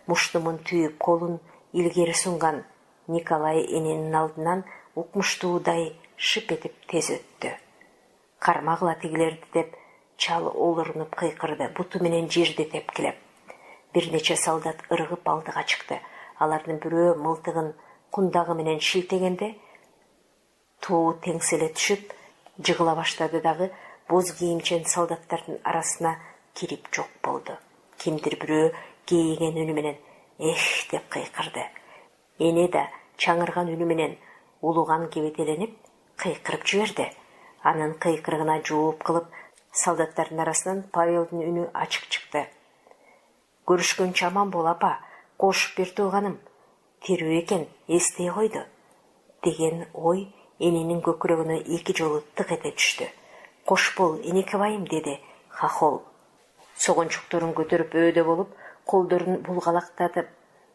Муштумун түйүп, колун илгери сунган Николай эненин алдынан укмуштуудай шып этип тез өттү. "Кармагыла тигилерди" деп чал олурунуп кыйкырды, буту менен жерди тепкилеп. Бир нече солдат ыргып алдыга чыкты. Алардын бирөө мылтыгын кундагы менен шилтегенде туу теңселе түшүп жыгыла баштады дагы боз кийимчен солдаттардын арасына кирип жок болду. Кимдир бирөө кейиген үнү менен "Эх" деп кыйкырды. Эне да чаңырган үнү менен улуган кебетеленип кыйкырып жиберди. Анын кыйкырыгына жооп кылып солдаттардын арасынан Павелдин үнү ачык чыкты. "Көрүшкөнчө аман бол, апа, кош бир тууганым. Тирүү экен, эстей койду" деген ой эненин көкүрөгүнө эки жолу тык эте түштү. "Кош бол, энекебайым" деди Хохол. Согончокторун көтөрүп өөдө болуп, колдорун булгалактатып,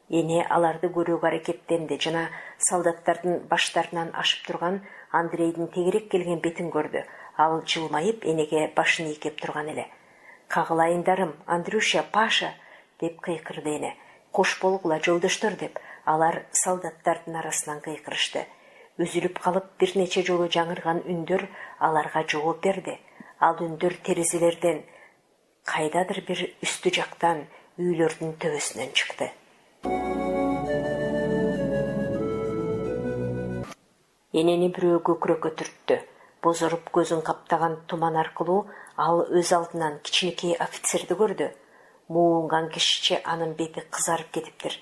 эне аларды көрүүгө аракеттенди жана солдаттардын баштарынан ашып турган Андрейдин тегерек келген бетин көрдү. Ал жылмайып энеге башын ийкеп турган эле. "Кагылайындарым, Андрюша, Паша" деп кыйкырды эне. "Кош болгула, жолдоштор" деп алар солдаттардын арасынан кыйкырышты. Үзүлүп калып бир нече жолу жаңырган үндөр аларга жооп берди. Ал үндөр терезелерден, кайдадыр бир үстү жактан, үйлөрдүн төбөсүнөн чыкты. Энени бирөө көкүрөккө түрттү. Бозоруп көзүн каптаган туман аркылуу ал өз алдынан кичинекей офицерди көрдү. Муунган кишиче анын бети кызарып кетиптир.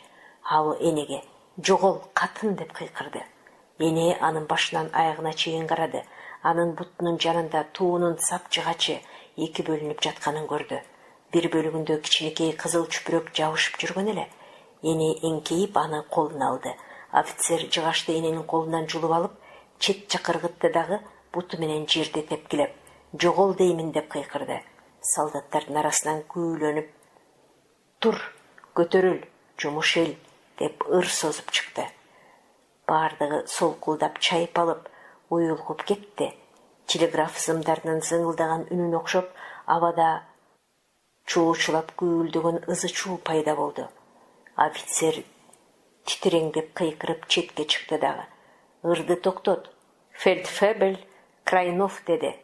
Ал энеге "Жогол, катын" деп кыйкырды. Эне анын башынан аягына чейин карады. Анын бутунун жанында туунун сап жыгачы эки бөлүнүп жатканын көрдү. Бир бөлүгүндө кичинекей кызыл чүпүрөк жабышып жүргөн эле. Эне эңкейип аны колуна алды. Офицер жыгачты эненин колунан жулуп алып, чет жака ыргытты дагы буту менен жерди тепкилеп: "Жогол деймин" деп кыйкырды. Солдаттардын арасынан күүлөнүп: "Тур, көтөрүл, жумуш эл" деп ыр созуп чыкты. Бардыгы солкулдап чайпалып, уюлгуп кетти. Телеграф зымдарынын зыңылдаган үнүнө окшоп, абада чуучулап күүлдөгөн ызы чуу пайда болду. Офицер титиреңдеп кыйкырып четке чыкты дагы. "Ырды токтот, фельдфебель Крайнов" деди.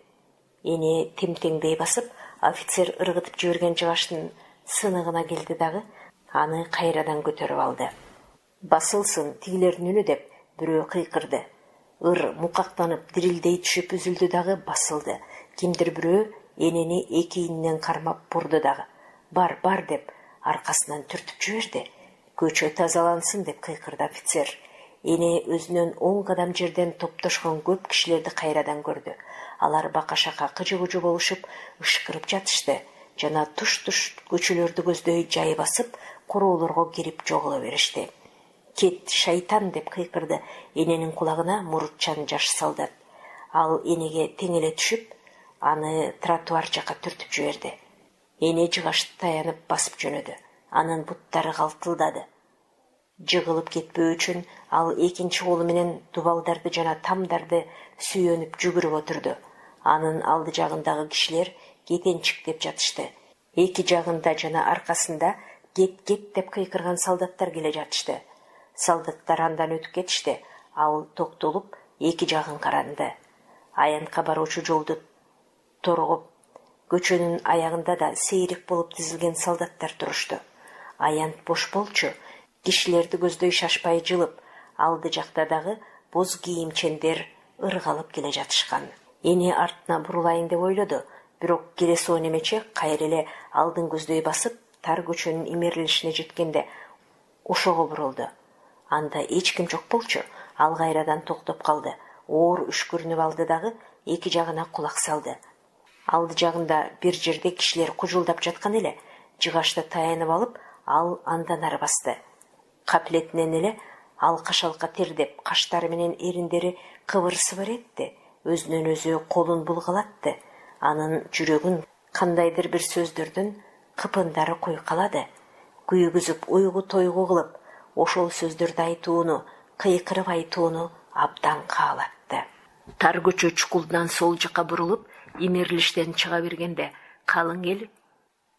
Эне темтеңдей басып, офицер ыргытып жиберген жыгачтын сыныгына келди дагы аны кайрадан көтөрүп алды. "Басылсын, тигилердин үнү" деп бирөө кыйкырды. Ыр мукактанып дирилдей түшүп үзүлдү дагы басылды. Кимдир бирөө энени эки ийинен кармап бурду дагы. "Бар, бар" деп аркасынан түртүп жиберди. "Көчө тазалансын" деп кыйкырды офицер. Эне өзүнөн 10 кадам жерден топтошкон көп кишилерди кайрадан көрдү. Алар бака-шака кыжы-кыжы болушуп, ышкырып жатышты жана туш-туш көчөлөрдү көздөй жай басып, короолорго кирип жоголо беришти. "Кет, шайтан" деп кыйкырды эненин кулагына мурутчан жаш солдат. Ал энеге теңеле түшүп, аны тротуар жака түртүп жиберди. Эне жыгачты таянып басып жөнөдү. Анын буттары калтылдады. Жыгылып кетпөө үчүн ал экинчи колу менен дубалдарды жана тамдарды сүйөнүп жүгүрүп отурду. Анын алды жагындагы кишилер кетенчиктеп жатышты. Эки жагында жана аркасында "Кет, кет" деп кыйкырган солдаттар келе жатышты. Солдаттар андан өтүп кетишти. Ал токтолуп, эки жагын каранды. Аянтка баруучу жолду торгоп, көчөнүн аягында да сейрек болуп тизилген солдаттар турушту. Аянт бош болчу. Кишилерди көздөй шашпай жылып, алды жакта дагы боз кийимчендер ыргалып келе жатышкан. Эне артына бурулайын деп ойлоду, бирок келесоо немече кайра эле алдын көздөй басып, тар көчөнүн имерилишине жеткенде ошого бурулду. Анда эч ким жок болчу. Ал кайрадан токтоп калды. Оор үшкүрүнүп алды дагы эки жагына кулак салды. Алды жагында бир жерде кишилер кужулдап жаткан эле. Жыгачты таянып алып, ал андан ары басты. Каплетинен эле алка-шалка тердеп, каштары менен эриндери кыбыр-сыбыр этти. өзүнөн өзү колун булгалатты. Анын жүрөгүн кандайдыр бир сөздөрдүн кыпындары куйкалады. Күйгүзүп, уйгу тойгу кылып, ошол сөздөрдү айтууну, кыйкырып айтууну абдан каалатты. Тар көчө чукулдан сол жака бурулуп, имерилиштен чыга бергенде калың эл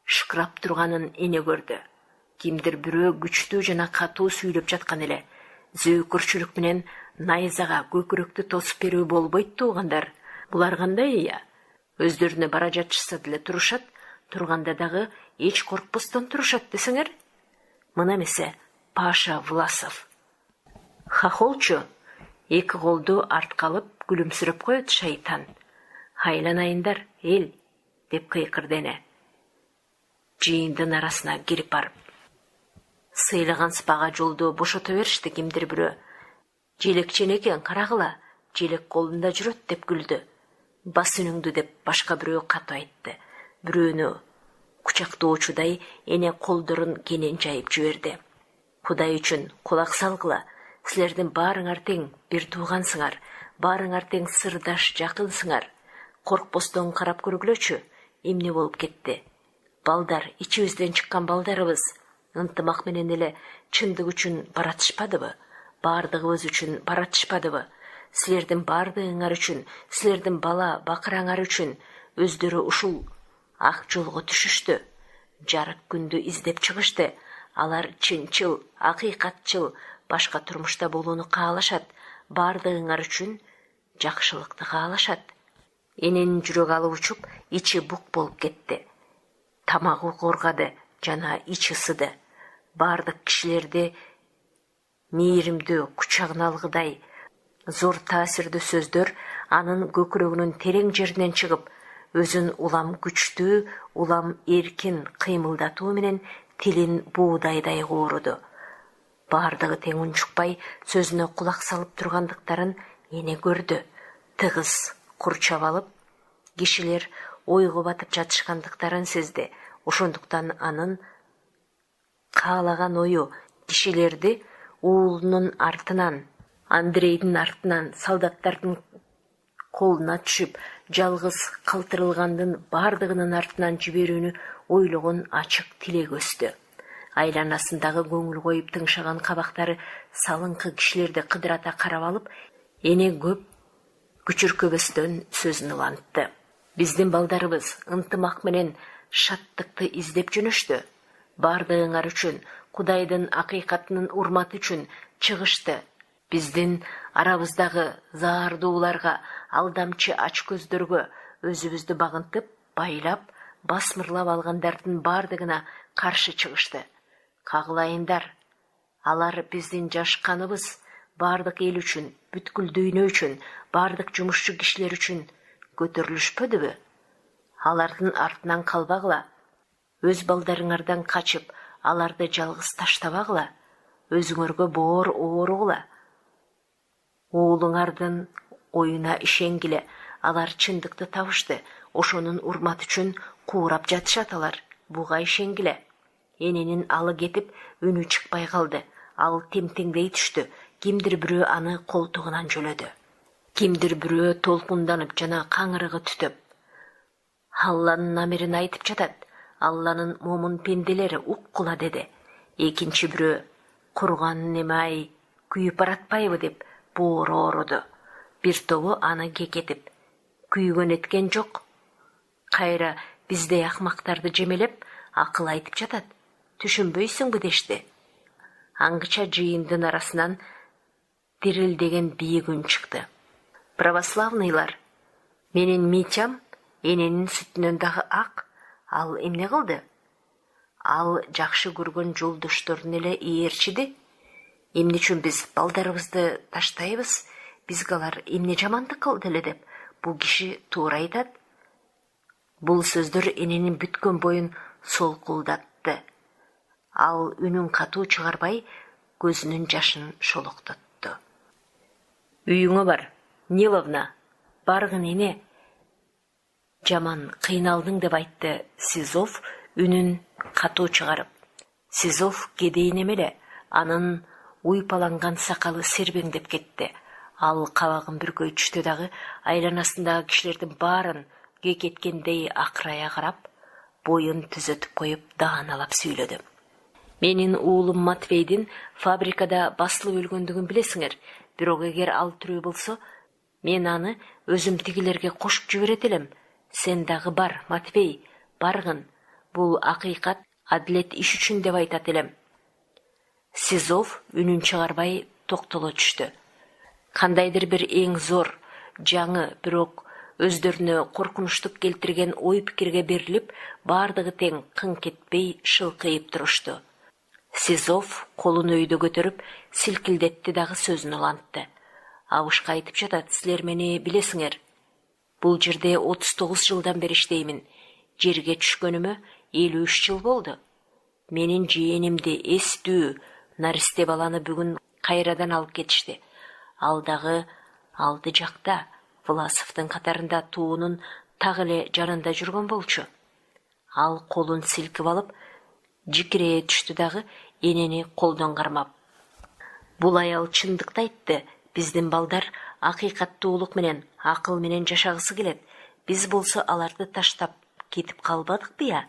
шыкырап турганын эне көрдү. Кимдир бирөө күчтүү жана катуу сүйлөп жаткан эле. Зөөкүрчүлүк менен найзага көкүрөктү тосуп берүү болбойт туугандар. Булар кандай ыя? Өздөрүнө бара жатышса деле турушат, турганда дагы эч коркпостон турушат десеңер. Мына эмесе Паша Власов. Хахолчу эки колду артка алып күлүмсүрөп коет шайтан. Айланайындар, эл, деп кыйкырды эне. Жыйындын арасына кирип барып. Сыйлаган спага жолду бошото беришти кимдир бирөө. Желекчен экен, карагыла, желек колунда жүрөт деп күлдү. Бас үнүңдү деп башка бирөө катуу айтты. Бирөөнү кучактоочудай эне колдорун кенен жайып жиберди. Кудай үчүн кулак салгыла, силердин баарыңар тең бир туугансыңар, баарыңар тең сырдаш жакынсыңар. Коркпостон карап көргүлөчү, эмне болуп кетти? Балдар, ичибизден чыккан балдарыбыз ынтымак менен эле чындык үчүн баратышпадыбы? Бардыгыбыз үчүн баратышпадыбы? Силердин бардыгыңар үчүн, силердин бала бакыраңар үчүн өздөрү ушул ак жолго түшүштү. Жарык күндү издеп чыгышты. Алар чынчыл, акыйкатчыл, башка турмушта болууну каалашат. Бардыгыңар үчүн жакшылыкты каалашат. Эненин жүрөгү алып учуп, ичи бук болуп кетти. Тамагы коргады жана ичи ысыды. Бардык кишилерди мээримдүү кучагына алгыдай зор таасирдүү сөздөр анын көкүрөгүнүн терең жеринен чыгып, өзүн улам күчтүү, улам эркин кыймылдатуу менен тилин буудайдай кууруду. Бардыгы тең унчукпай, сөзүнө кулак салып тургандыктарын эне көрдү. Тыгыз курчап алып, кишилер ойго батып жатышкандыктарын сезди. Ошондуктан анын каалаган ою кишилерди уулунун артынан, Андрейдин артынан солдаттардын колуна түшүп, жалгыз калтырылгандын бардыгынын артынан жиберүүнү ойлогон ачык тилек өстү. Айланасындагы көңүл коюп тыңшаган кабактары салыңкы кишилерди кыдырата карап алып, эне көп күчүркөбөстөн сөзүн улантты. Биздин балдарыбыз ынтымак менен шаттыкты издеп жөнөштү. Бардыгыңар үчүн, Кудайдын акыйкатынын урматы үчүн чыгышты. Биздин арабыздагы заардууларга, алдамчы ач көздөргө өзүбүздү багынтып, байлап, басмырлап алгандардын бардыгына каршы чыгышты. Кагылайындар, алар биздин жашканыбыз, бардык эл үчүн, бүткүл дүйнө үчүн, бардык жумушчу кишилер үчүн көтөрүлүшпөдүбү? Алардын артынан калбагыла. Өз балдарыңардан качып, аларды жалгыз таштабагыла. Өзүңөргө боор ооругула. Уулуңардын оюна ишенгиле. Алар чындыкты табышты. Ошонун урматы үчүн куурап жатышат алар. Буга ишенгиле. Эненин алы кетип, үнү чыкпай калды. Ал темтеңдей түштү. Кимдир бирөө аны колтугунан жөлөдү. Кимдир бирөө толкунданып жана каңырыгы түтөп Алланын амирин айтып жатат. Алланын момун пенделери уккула деди. Экинчи бирөө курган неме-ай, күйүп баратпайбы деп боор ооруду. Бир тобу аны кекетип, күйгөн эткен жок. Кайра биздей акмактарды жемелеп, акыл айтып жатат. Түшүнбөйсүңбү дешти. Аңгыча жыйындын арасынан дирилдеген бийик үн чыкты. Православныйлар, менин Митям эненин сүтүнөн дагы ак. Ал эмне кылды? Ал жакшы көргөн жолдошторун эле ээрчиди. Эмне үчүн биз балдарыбызды таштайбыз? Бизге алар эмне жамандык кылды эле деп бул киши туура айтат. Бул сөздөр эненин бүткөн боюн солкулдатты. Ал үнүн катуу чыгарбай, көзүнүн жашын шолоктотту. Үйүңө бар, Ниловна, баргын эне. Жаман кыйналдың деп айтты Сизов үнүн катуу чыгарып. Сизов кедейин эмеле, анын уйпаланган сакалы сербеңдеп кетти. Ал кабагын бүркөй түштү дагы айланасындагы кишилердин баарын кекеткендей акырая карап, боюн түзөтүп коюп дааналап сүйлөдү. Менин уулум Матвейдин фабрикада басылып өлгөндүгүн билесиңер, бирок эгер ал тирүү болсо, мен аны өзүм тигилерге кошуп жиберет элем. Сен дагы бар, Матвей, баргын. Бул акыйкат, адилет иш үчүн деп айтат элем. Сизов үнүн чыгарбай токтоло түштү. Кандайдыр бир эң зор, жаңы, бирок өздөрүнө коркунучтук келтирген ой пикирге берилип, бардыгы тең кыңк этпей шылкыйып турушту. Сизов колун өйдө көтөрүп, силкилдетти дагы сөзүн улантты. Абышка айтып жатат, силер мени билесиңер. Бул жерде 39 жылдан бери иштеймин. Жерге түшкөнүмө 53 жыл болду. Менин жээнимди эстүү наристе баланы бүгүн кайрадан алып кетишти. Ал дагы алды жакта, Власовдун катарында туунун так эле жанында жүргөн болчу. Ал колун силкип алып, жикирее түштү дагы энени колдон кармап. Бул аял чындыкты айтты. Биздин балдар акыйкаттуулук менен, акыл менен жашагысы келет. Биз болсо аларды таштап кетип калбадыкпы я?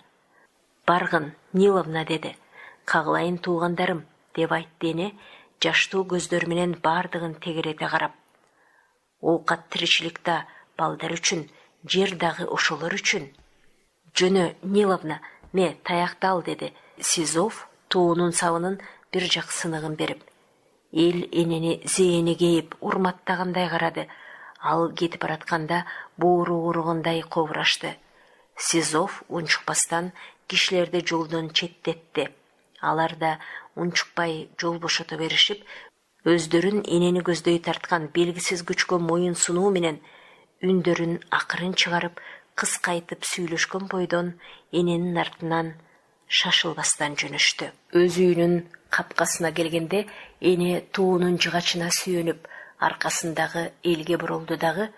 Баргын, Ниловна, деди. Кагылайын туугандарым, деп айтты эне, жаштуу көздөр менен бардыгын тегерете карап. Оокат тиричиликте балдар үчүн, жер дагы ошолор үчүн. Жөнө, Ниловна, ме таякты ал, деди Сизов туунун сабынын бир жак сыныгын берип. Эл энени зээни кейип урматтагандай карады. Ал кетип баратканда боору ооругандай кобурашты. Сизов унчукпастан кишилерди жолдон четтетти. Алар да унчукпай жол бошото беришип, өздөрүн энени көздөй тарткан белгисиз күчкө моюн сунуу менен үндөрүн акырын чыгарып, кыскайтып сүйлөшкөн бойдон эненин артынан шашылбастан жөнөштү. Өз үйүнүн капкасына келгенде эне туунун жыгачына сүйөнүп, аркасындагы элге бурулду дагы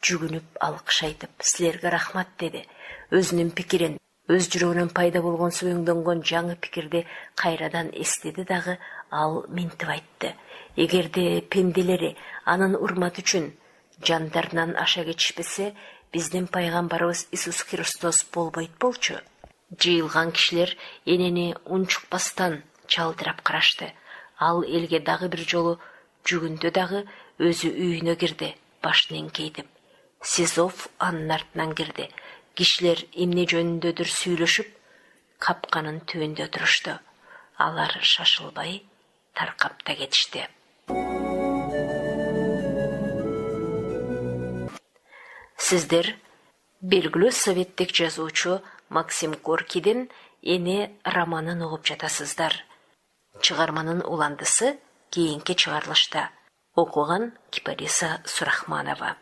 жүгүнүп алкыш айтып, силерге рахмат, деди. Өзүнүн пикирин, өз жүрөгүнөн пайда болгон сүйөңдөнгөн жаңы пикирди кайрадан эстеди дагы ал минтип айтты. Эгерде пенделери анын урматы үчүн жандарынан аша кетишпесе, биздин пайгамбарыбыз Иисус Христос болбойт болчу. Жыйылган кишилер энени унчукпастан чалдырап карашты. Ал элге дагы бир жолу жүгүндү дагы өзү үйүнө кирди, башын эңкейтип. Сизов анын артынан кирди. Кишилер эмне жөнүндөдүр сүйлөшүп, капканын түбүндө турушту. Алар шашылбай таркап да кетишти. Сиздер белгилүү советтик жазуучу Максим Горкийдин «Эне» романын угуп жатасыздар. Чыгарманын уландысы кийинки чыгарылышта. Окуган Кипариса Сурахманова.